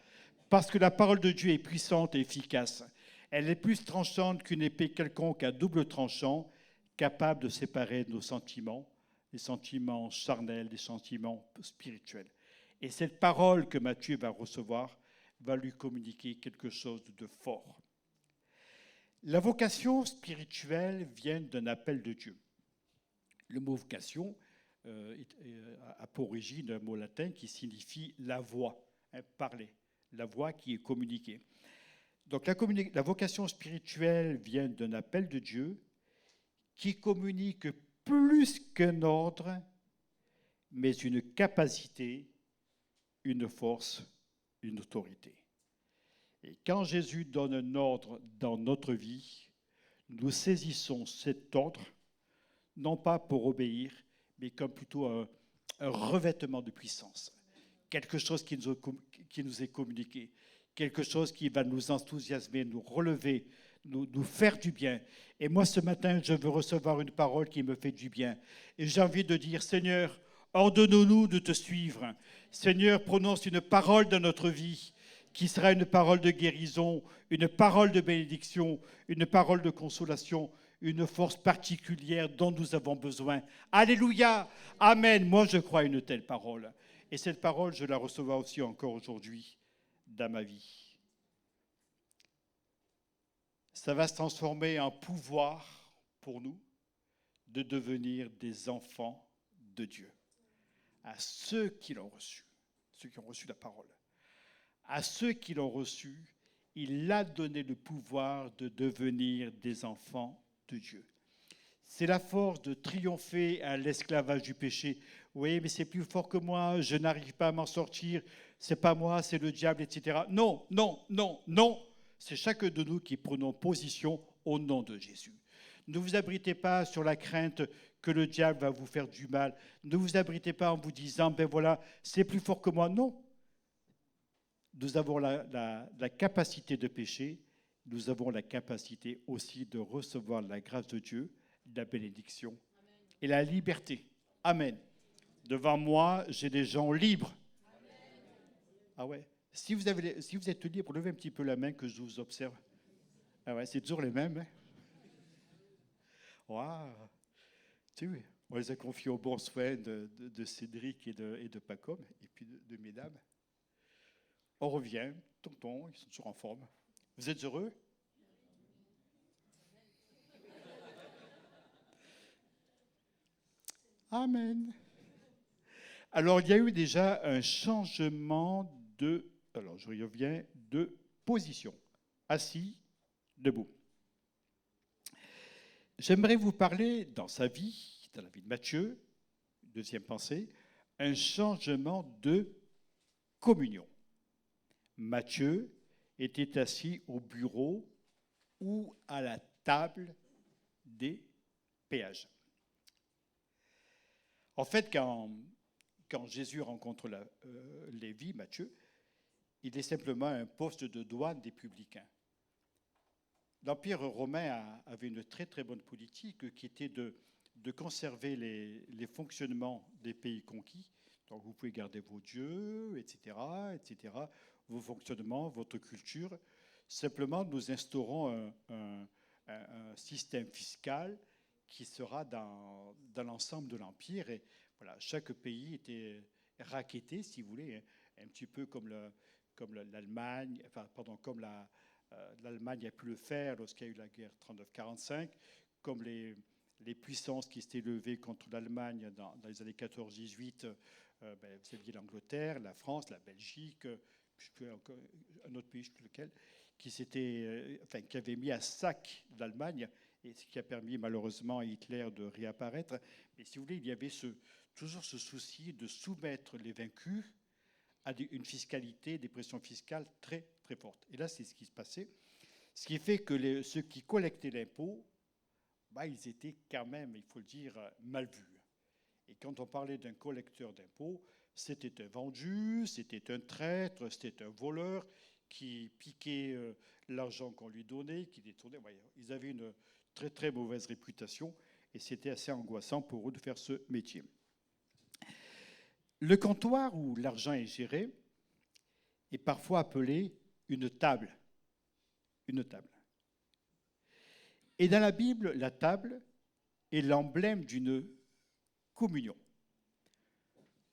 Parce que la parole de Dieu est puissante et efficace. Elle est plus tranchante qu'une épée quelconque à double tranchant, capable de séparer nos sentiments, les sentiments charnels, les sentiments spirituels. Et cette parole que Matthieu va recevoir va lui communiquer quelque chose de fort. La vocation spirituelle vient d'un appel de Dieu. Le mot vocation a pour origine un mot latin qui signifie la voix, parler, la voix qui est communiquée. Donc la vocation spirituelle vient d'un appel de Dieu qui communique plus qu'un ordre, mais une capacité, une force, une autorité. Et quand Jésus donne un ordre dans notre vie, nous saisissons cet ordre, non pas pour obéir, mais comme plutôt un revêtement de puissance. Quelque chose qui nous est communiqué, quelque chose qui va nous enthousiasmer, nous relever, nous faire du bien. Et moi, ce matin, je veux recevoir une parole qui me fait du bien. Et j'ai envie de dire, Seigneur, ordonne-nous de te suivre. Seigneur, prononce une parole dans notre vie qui sera une parole de guérison, une parole de bénédiction, une parole de consolation, une force particulière dont nous avons besoin. Alléluia, amen. Moi, je crois à une telle parole. Et cette parole, je la recevrai aussi encore aujourd'hui dans ma vie. Ça va se transformer en pouvoir pour nous de devenir des enfants de Dieu. À ceux qui l'ont reçu, ceux qui ont reçu la parole. À ceux qui l'ont reçu, il a donné le pouvoir de devenir des enfants de Dieu. C'est la force de triompher à l'esclavage du péché. Oui, mais c'est plus fort que moi, je n'arrive pas à m'en sortir, c'est pas moi, c'est le diable, etc. Non, non, non, non. C'est chacun de nous qui prenons position au nom de Jésus. Ne vous abritez pas sur la crainte que le diable va vous faire du mal. Ne vous abritez pas en vous disant, ben voilà, c'est plus fort que moi. Non. Nous avons la capacité de pécher, nous avons la capacité aussi de recevoir la grâce de Dieu, la bénédiction et la liberté. Amen. Devant moi, j'ai des gens libres. Ah ouais. Si vous êtes libre, levez un petit peu la main que je vous observe. Ah ouais, c'est toujours les mêmes. Hein? Wow. Tu sais, on les a confiés au bon soin de Cédric et de Pacom, et puis de mesdames. On revient, tonton, ils sont toujours en forme. Vous êtes heureux? Amen. Alors, il y a eu déjà un changement je reviens, de position. Assis, debout. J'aimerais vous parler, dans sa vie, dans la vie de Matthieu, deuxième pensée, un changement de communion. Matthieu était assis au bureau ou à la table des péages. En fait, quand Jésus rencontre Lévi, Matthieu, il est simplement un poste de douane des publicains. L'Empire romain avait une très très bonne politique qui était de conserver les fonctionnements des pays conquis. Donc vous pouvez garder vos dieux, etc., etc. vos fonctionnements, votre culture. Simplement, nous instaurons un système fiscal qui sera dans l'ensemble de l'Empire. Et voilà, chaque pays était racketté, si vous voulez, un petit peu comme l'Allemagne, enfin, pardon, comme l'Allemagne a pu le faire lorsqu'il y a eu la guerre 39-45, comme les puissances qui s'étaient levées contre l'Allemagne dans les années 14-18, vous aviez l'Angleterre, la France, la Belgique, un autre pays, je ne sais plus lequel, qui avait mis à sac l'Allemagne, et ce qui a permis malheureusement à Hitler de réapparaître. Mais si vous voulez, il y avait toujours ce souci de soumettre les vaincus à une fiscalité, des pressions fiscales très, très fortes. Et là, c'est ce qui se passait. Ce qui fait que ceux qui collectaient l'impôt, ils étaient quand même, il faut le dire, mal vus. Et quand on parlait d'un collecteur d'impôts, c'était un vendu, c'était un traître, c'était un voleur qui piquait l'argent qu'on lui donnait, qui détournait. Ils avaient une très, très mauvaise réputation et c'était assez angoissant pour eux de faire ce métier. Le comptoir où l'argent est géré est parfois appelé une table. Une table. Et dans la Bible, la table est l'emblème d'une communion.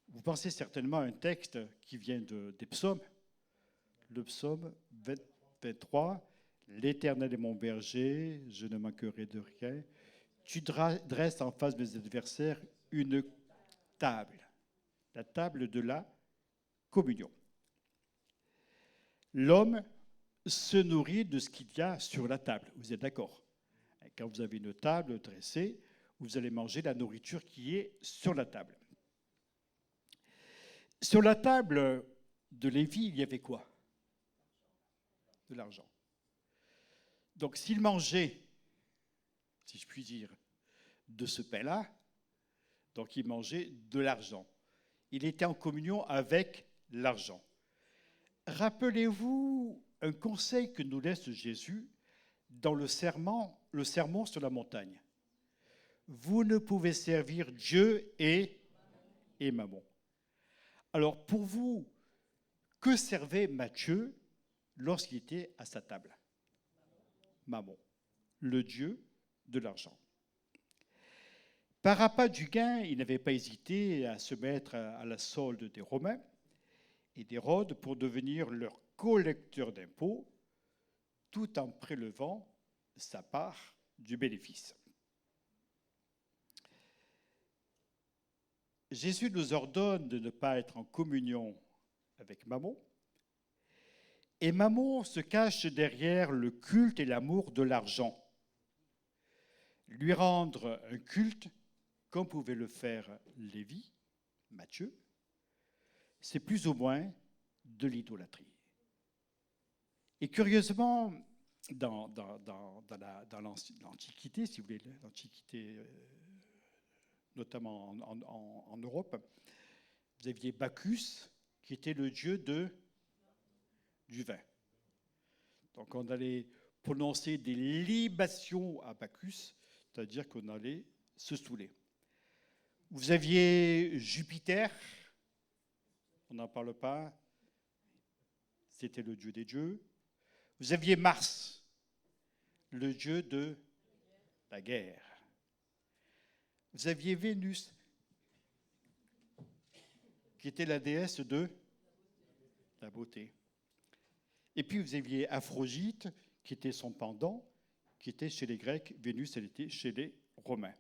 Vous pensez certainement à un texte qui vient des psaumes. Le psaume 23, « L'Éternel est mon berger, je ne manquerai de rien. Tu dresses en face de mes adversaires une table. » La table de la communion. L'homme se nourrit de ce qu'il y a sur la table. Vous êtes d'accord? Quand vous avez une table dressée, vous allez manger la nourriture qui est sur la table. Sur la table de Lévi, il y avait quoi? De l'argent. Donc s'il mangeait, si je puis dire, de ce pain-là, donc il mangeait de l'argent. Il était en communion avec l'argent. Rappelez-vous un conseil que nous laisse Jésus dans le sermon sur la montagne. Vous ne pouvez servir Dieu et Mammon. Alors pour vous, que servait Matthieu lorsqu'il était à sa table? Mammon, le dieu de l'argent. Par appât du gain, il n'avait pas hésité à se mettre à la solde des Romains et d'Hérode pour devenir leur collecteur d'impôts, tout en prélevant sa part du bénéfice. Jésus nous ordonne de ne pas être en communion avec Mammon, et Mammon se cache derrière le culte et l'amour de l'argent. Lui rendre un culte, comme pouvait le faire Lévi, Matthieu, c'est plus ou moins de l'idolâtrie. Et curieusement, dans l'Antiquité, si vous voulez, l'Antiquité, notamment en Europe, vous aviez Bacchus, qui était le dieu du vin. Donc on allait prononcer des libations à Bacchus, c'est-à-dire qu'on allait se saouler. Vous aviez Jupiter, on n'en parle pas, c'était le dieu des dieux. Vous aviez Mars, le dieu de la guerre. Vous aviez Vénus, qui était la déesse de la beauté. Et puis vous aviez Aphrodite, qui était son pendant, qui était chez les Grecs. Vénus, elle était chez les Romains.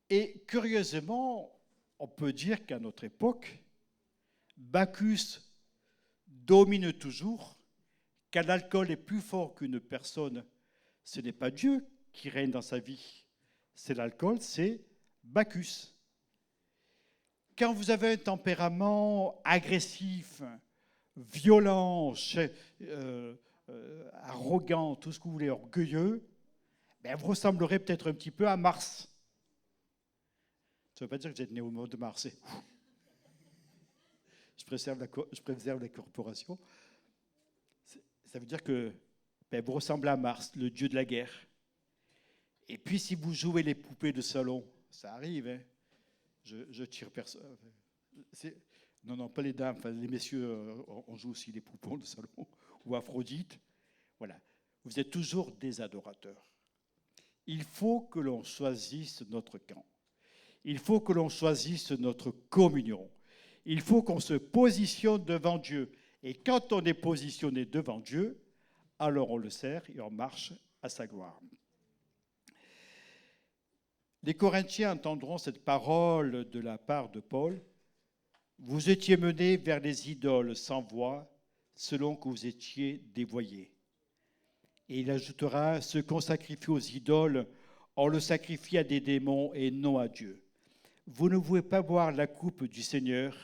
Et curieusement, on peut dire qu'à notre époque, Bacchus domine toujours, car l'alcool est plus fort qu'une personne. Ce n'est pas Dieu qui règne dans sa vie, c'est l'alcool, c'est Bacchus. Quand vous avez un tempérament agressif, violent, arrogant, tout ce que vous voulez, orgueilleux, vous ressemblerez peut-être un petit peu à Mars. Ça ne veut pas dire que vous êtes né au mois de Mars. Je préserve la corporation. Ça veut dire que vous ressemblez à Mars, le dieu de la guerre. Et puis si vous jouez les poupées de salon, ça arrive, hein, je tire personne. Non, pas les dames, enfin, les messieurs, on joue aussi les poupons de salon, ou Aphrodite. Voilà. Vous êtes toujours des adorateurs. Il faut que l'on choisisse notre camp. Il faut que l'on choisisse notre communion. Il faut qu'on se positionne devant Dieu. Et quand on est positionné devant Dieu, alors on le sert et on marche à sa gloire. Les Corinthiens entendront cette parole de la part de Paul. Vous étiez menés vers les idoles sans voix, selon que vous étiez dévoyés. Et il ajoutera, ce qu'on sacrifie aux idoles, on le sacrifie à des démons et non à Dieu. Vous ne pouvez pas boire la coupe du Seigneur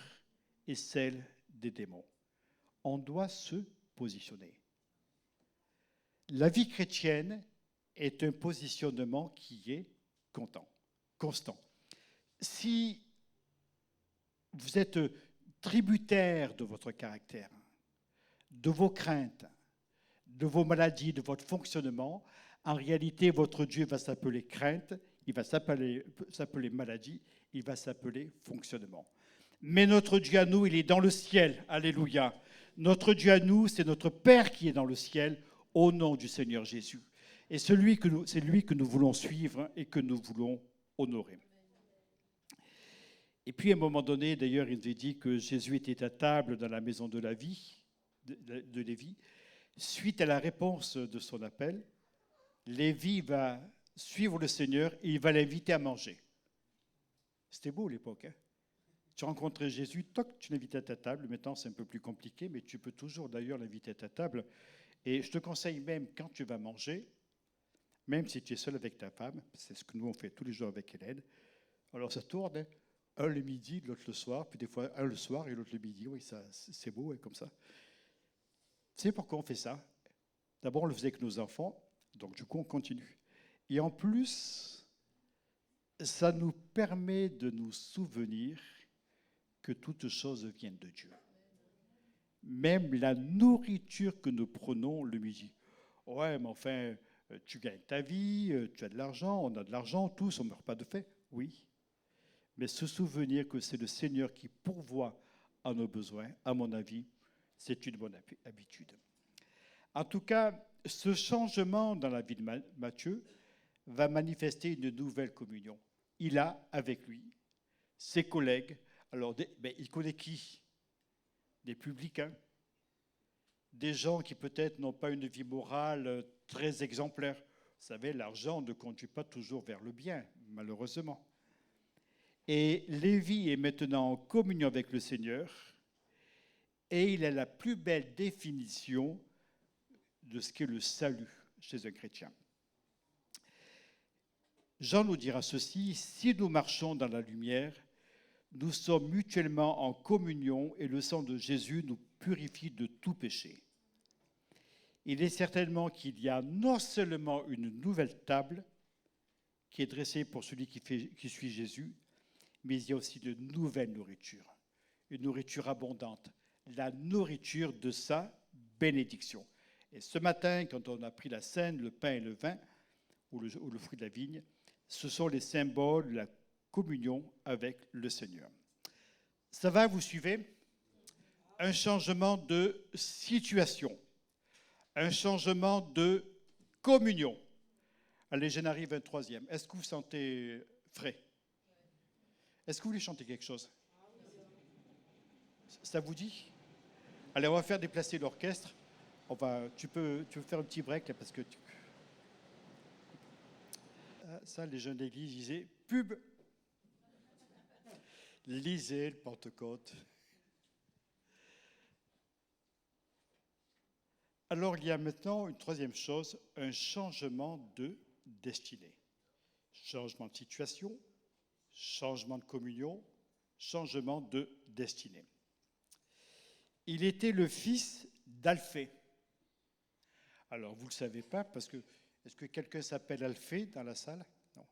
et celle des démons. On doit se positionner. La vie chrétienne est un positionnement qui est constant. Si vous êtes tributaire de votre caractère, de vos craintes, de vos maladies, de votre fonctionnement, en réalité, votre Dieu va s'appeler crainte, il va s'appeler maladie, il va s'appeler fonctionnement. Mais notre Dieu à nous, il est dans le ciel. Alléluia. Notre Dieu à nous, c'est notre Père qui est dans le ciel, au nom du Seigneur Jésus. Et c'est lui que nous voulons suivre et que nous voulons honorer. Et puis, à un moment donné, d'ailleurs, il nous est dit que Jésus était à table dans la maison de Lévi. Suite à la réponse de son appel, Lévi va suivre le Seigneur et il va l'inviter à manger. C'était beau à l'époque. Hein? Tu rencontrais Jésus, toc, tu l'invites à ta table. Maintenant, c'est un peu plus compliqué, mais tu peux toujours d'ailleurs l'inviter à ta table. Et je te conseille même, quand tu vas manger, même si tu es seul avec ta femme, c'est ce que nous on fait tous les jours avec Hélène, alors ça tourne, hein? Un le midi, l'autre le soir, puis des fois un le soir et l'autre le midi. Oui, ça, c'est beau, hein, comme ça. Tu sais pourquoi on fait ça? D'abord, on le faisait avec nos enfants, donc du coup, on continue. Et en plus, ça nous permet de nous souvenir que toutes choses viennent de Dieu. Même la nourriture que nous prenons le midi. Ouais, mais enfin, tu gagnes ta vie, tu as de l'argent, on a de l'argent, tous, on ne meurt pas de faim. Oui. Mais se souvenir que c'est le Seigneur qui pourvoit à nos besoins, à mon avis, c'est une bonne habitude. En tout cas, ce changement dans la vie de Matthieu va manifester une nouvelle communion. Il a avec lui ses collègues. Alors, il connaît qui? Des publicains, des gens qui peut-être n'ont pas une vie morale très exemplaire. Vous savez, l'argent ne conduit pas toujours vers le bien, malheureusement. Et Lévi est maintenant en communion avec le Seigneur et il a la plus belle définition de ce qu'est le salut chez un chrétien. Jean nous dira ceci, si nous marchons dans la lumière, nous sommes mutuellement en communion et le sang de Jésus nous purifie de tout péché. Il est certainement qu'il y a non seulement une nouvelle table qui est dressée pour celui qui suit Jésus, mais il y a aussi de nouvelles nourritures, une nourriture abondante, la nourriture de sa bénédiction. Et ce matin, quand on a pris la scène, le pain et le vin, ou le fruit de la vigne, ce sont les symboles de la communion avec le Seigneur. Ça va, vous suivez? Un changement de situation, un changement de communion. Allez, j'en arrive à un troisième. Est-ce que vous sentez frais? Est-ce que vous voulez chanter quelque chose? Ça vous dit? Allez, on va faire déplacer l'orchestre. Tu peux faire un petit break là, parce que ça, les jeunes d'église disaient pub. Lisez le Pentecôte. Alors, il y a maintenant une troisième chose, un changement de destinée. Changement de situation, changement de communion, changement de destinée. Il était le fils d'Alphée. Alors, vous ne le savez pas, parce que, est-ce que quelqu'un s'appelle Alphée dans la salle? Non.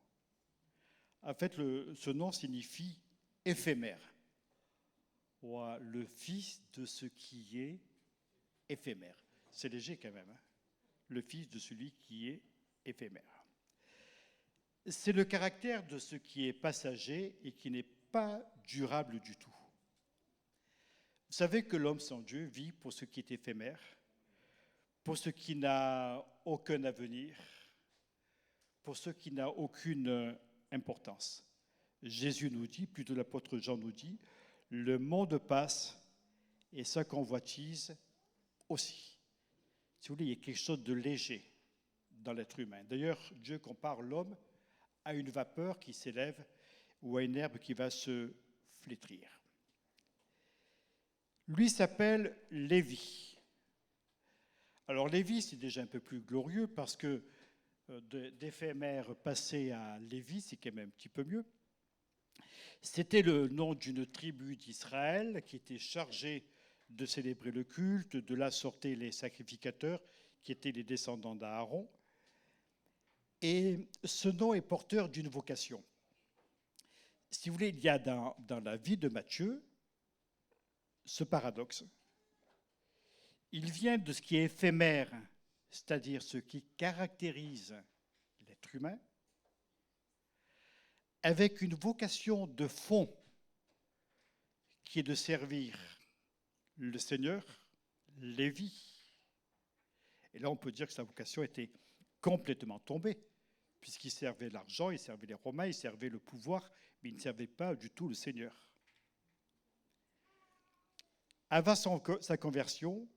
En fait, ce nom signifie éphémère. Ouais, le fils de ce qui est éphémère. C'est léger quand même, hein? Le fils de celui qui est éphémère. C'est le caractère de ce qui est passager et qui n'est pas durable du tout. Vous savez que l'homme sans Dieu vit pour ce qui est éphémère, pour ce qui n'a aucun avenir, pour ce qui n'a aucune importance. Jésus nous dit, plutôt l'apôtre Jean nous dit, le monde passe et sa convoitise aussi. Si vous voulez, il y a quelque chose de léger dans l'être humain. D'ailleurs, Dieu compare l'homme à une vapeur qui s'élève ou à une herbe qui va se flétrir. Lui s'appelle Lévi. Alors Lévi, c'est déjà un peu plus glorieux parce que d'éphémère passer à Lévi, c'est quand même un petit peu mieux. C'était le nom d'une tribu d'Israël qui était chargée de célébrer le culte. De là sortaient les sacrificateurs qui étaient les descendants d'Aaron. Et ce nom est porteur d'une vocation. Si vous voulez, il y a dans la vie de Matthieu ce paradoxe. Il vient de ce qui est éphémère, c'est-à-dire ce qui caractérise l'être humain, avec une vocation de fond qui est de servir le Seigneur, Lévi. Et là, on peut dire que sa vocation était complètement tombée, puisqu'il servait l'argent, il servait les Romains, il servait le pouvoir, mais il ne servait pas du tout le Seigneur. Avant sa conversion,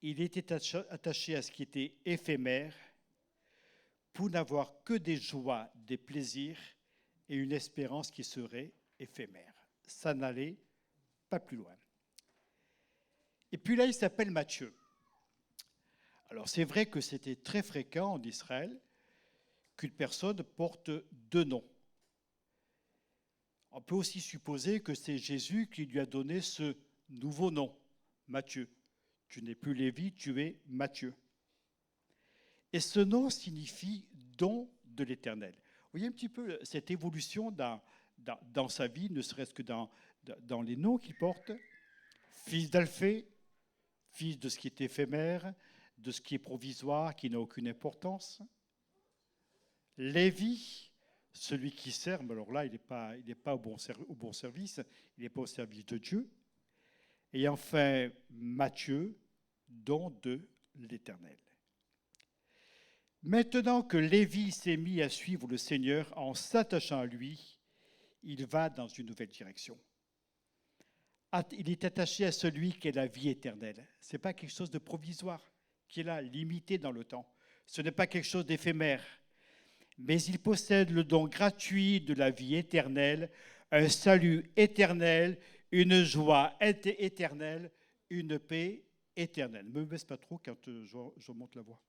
il était attaché à ce qui était éphémère pour n'avoir que des joies, des plaisirs et une espérance qui serait éphémère. Ça n'allait pas plus loin. Et puis là, il s'appelle Matthieu. Alors c'est vrai que c'était très fréquent en Israël qu'une personne porte deux noms. On peut aussi supposer que c'est Jésus qui lui a donné ce nouveau nom, Matthieu. Tu n'es plus Lévi, tu es Matthieu. Et ce nom signifie don de l'Éternel. Vous voyez un petit peu cette évolution dans sa vie, ne serait-ce que dans les noms qu'il porte. Fils d'Alphée, fils de ce qui est éphémère, de ce qui est provisoire, qui n'a aucune importance. Lévi, celui qui sert, mais alors là, il n'est pas au bon service, il n'est pas au service de Dieu. Et enfin, Matthieu, don de l'Éternel. Maintenant que Lévi s'est mis à suivre le Seigneur en s'attachant à lui, il va dans une nouvelle direction. Il est attaché à celui qui est la vie éternelle. Ce n'est pas quelque chose de provisoire, qui est là, limité dans le temps. Ce n'est pas quelque chose d'éphémère. Mais il possède le don gratuit de la vie éternelle, un salut éternel, une joie éternelle, une paix éternelle. Ne me baisse pas trop quand je monte la voix.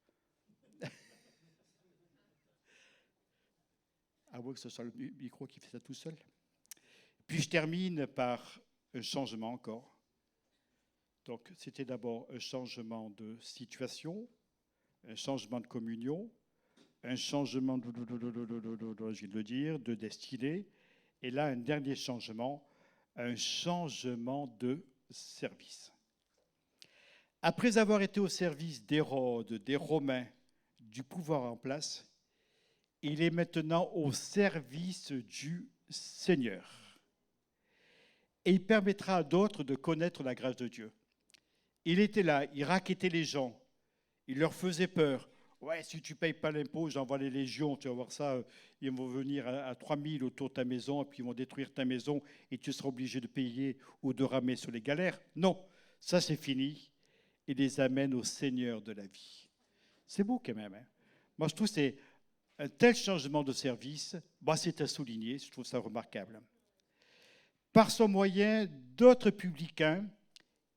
À moins que ce soit le micro qui fait ça tout seul. Puis je termine par un changement encore. Donc c'était d'abord un changement de situation, un changement de communion, un changement de destinée, et là un dernier changement, un changement de service. Après avoir été au service d'Hérode, des Romains, du pouvoir en place, il est maintenant au service du Seigneur. Et il permettra à d'autres de connaître la grâce de Dieu. Il était là, il rackettait les gens, il leur faisait peur. Ouais, si tu ne payes pas l'impôt, j'envoie les légions, tu vas voir ça, ils vont venir à 3000 autour de ta maison, et puis ils vont détruire ta maison, et tu seras obligé de payer ou de ramer sur les galères. Non, ça c'est fini. Il les amène au Seigneur de la vie. C'est beau quand même. Hein? Moi je trouve que c'est un tel changement de service, c'est à souligner, je trouve ça remarquable. Par son moyen, d'autres publicains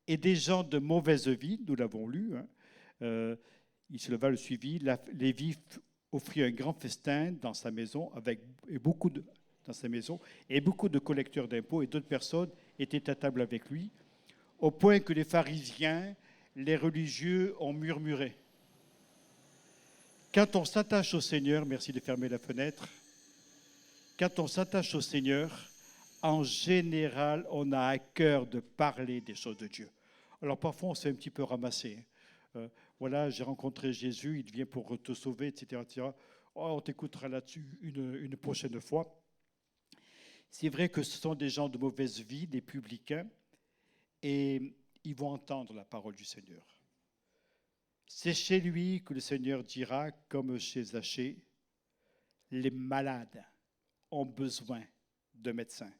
et des gens de mauvaise vie, nous l'avons lu, il se leva, le suivit. Lévi offrit un grand festin dans sa maison, et beaucoup de collecteurs d'impôts et d'autres personnes étaient à table avec lui, au point que les pharisiens, les religieux ont murmuré. Quand on s'attache au Seigneur, merci de fermer la fenêtre, quand on s'attache au Seigneur, en général, on a à cœur de parler des choses de Dieu. Alors parfois, on se fait un petit peu ramasser. Voilà, j'ai rencontré Jésus, il vient pour te sauver, etc. etc. Oh, on t'écoutera là-dessus une prochaine fois. C'est vrai que ce sont des gens de mauvaise vie, des publicains, et ils vont entendre la parole du Seigneur. C'est chez lui que le Seigneur dira, comme chez Zachée, les malades ont besoin de médecins.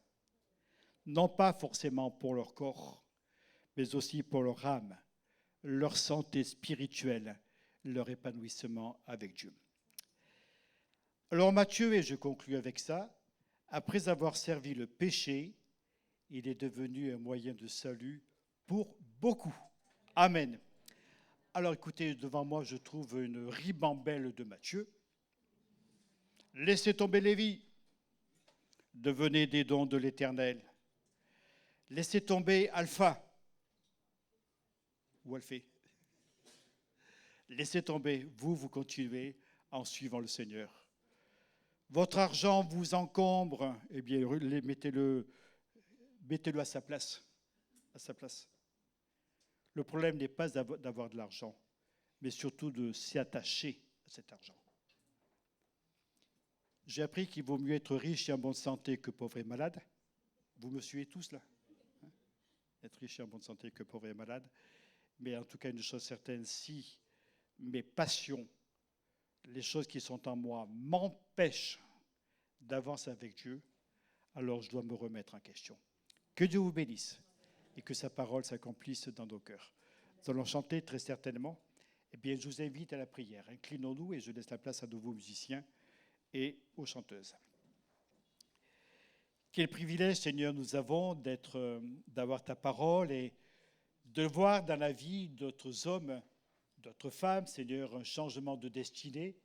Non pas forcément pour leur corps, mais aussi pour leur âme, leur santé spirituelle, leur épanouissement avec Dieu. Alors Matthieu, et je conclus avec ça, après avoir servi le péché, il est devenu un moyen de salut pour beaucoup. Amen. Alors écoutez, devant moi, je trouve une ribambelle de Matthieu. Laissez tomber les vies, devenez des dons de l'Éternel. Laissez tomber Alpha ou Alphée. Laissez tomber, vous continuez en suivant le Seigneur. Votre argent vous encombre, eh bien, mettez-le à sa place. À sa place. Le problème n'est pas d'avoir de l'argent, mais surtout de s'y attacher à cet argent. J'ai appris qu'il vaut mieux être riche et en bonne santé que pauvre et malade. Vous me suivez tous là ? Être riche et en bonne santé que pauvre et malade. Mais en tout cas, une chose certaine, si mes passions, les choses qui sont en moi, m'empêchent d'avancer avec Dieu, alors je dois me remettre en question. Que Dieu vous bénisse et que sa parole s'accomplisse dans nos cœurs. Nous allons chanter très certainement. Eh bien, je vous invite à la prière. Inclinons-nous et je laisse la place à nouveaux musiciens et aux chanteuses. Quel privilège, Seigneur, nous avons d'avoir ta parole et de voir dans la vie d'autres hommes, d'autres femmes, Seigneur, un changement de destinée,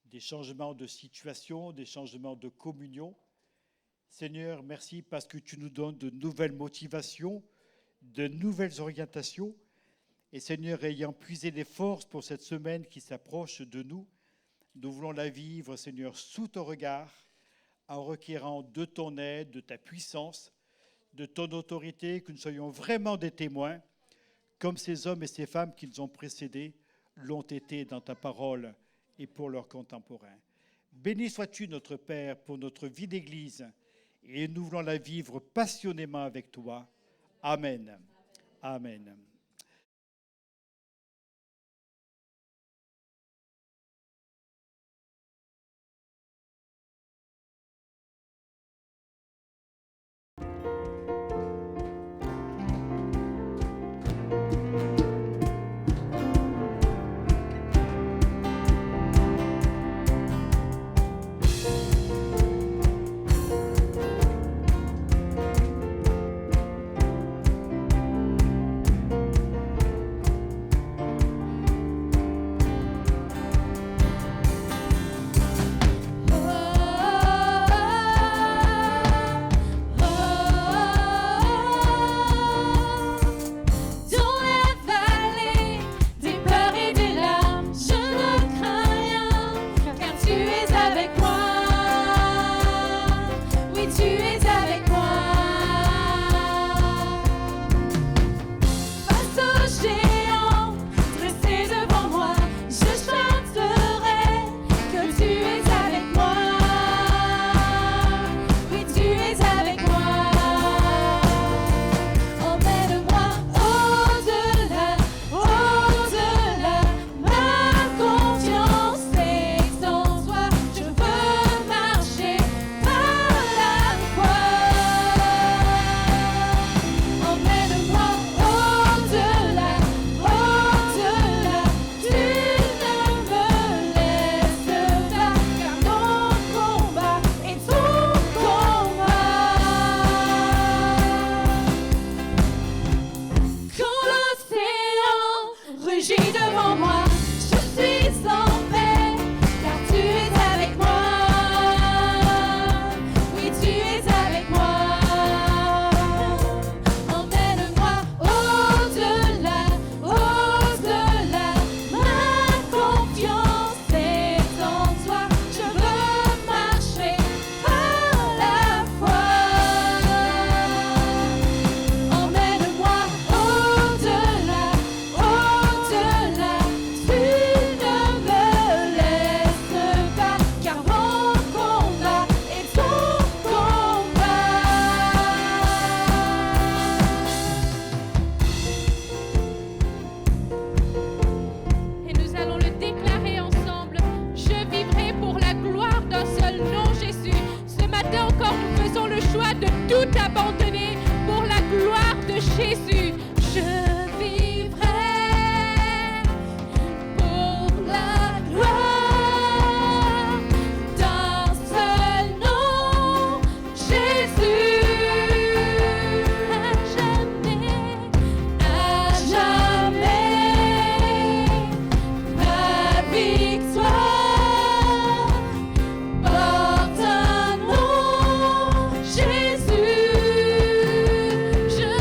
des changements de situation, des changements de communion. Seigneur, merci parce que tu nous donnes de nouvelles motivations, de nouvelles orientations. Et Seigneur, ayant puisé des forces pour cette semaine qui s'approche de nous, nous voulons la vivre, Seigneur, sous ton regard, en requérant de ton aide, de ta puissance, de ton autorité, que nous soyons vraiment des témoins, comme ces hommes et ces femmes qui nous ont précédés l'ont été dans ta parole et pour leurs contemporains. Béni sois-tu, notre Père, pour notre vie d'Église, et nous voulons la vivre passionnément avec toi. Amen. Amen. droit de tout abandonner pour la gloire de Jésus. Je vivrai pour la gloire d'un seul nom, Jésus. À jamais, ma victoire porte un nom, Jésus. Je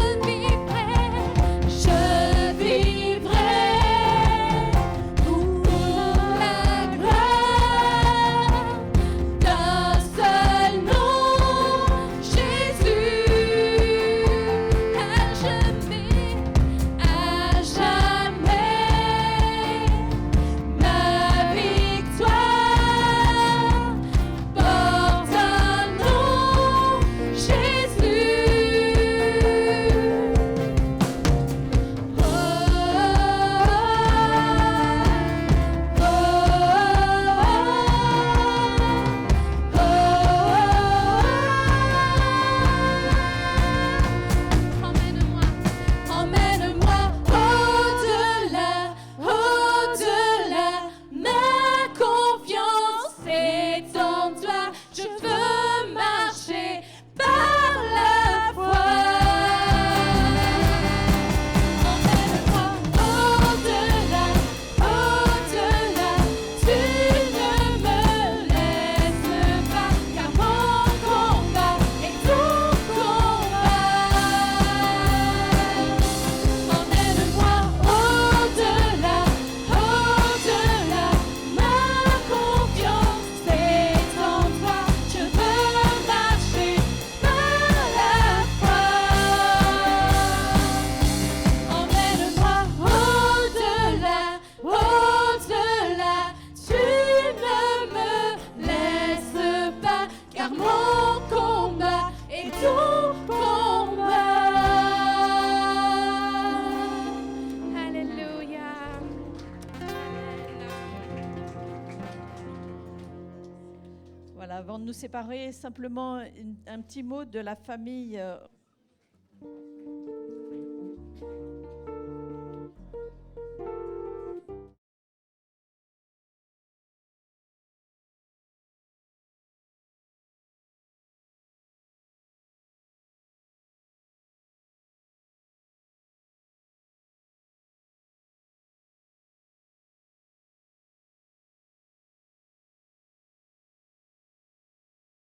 Voilà, avant de nous séparer, simplement un petit mot de la famille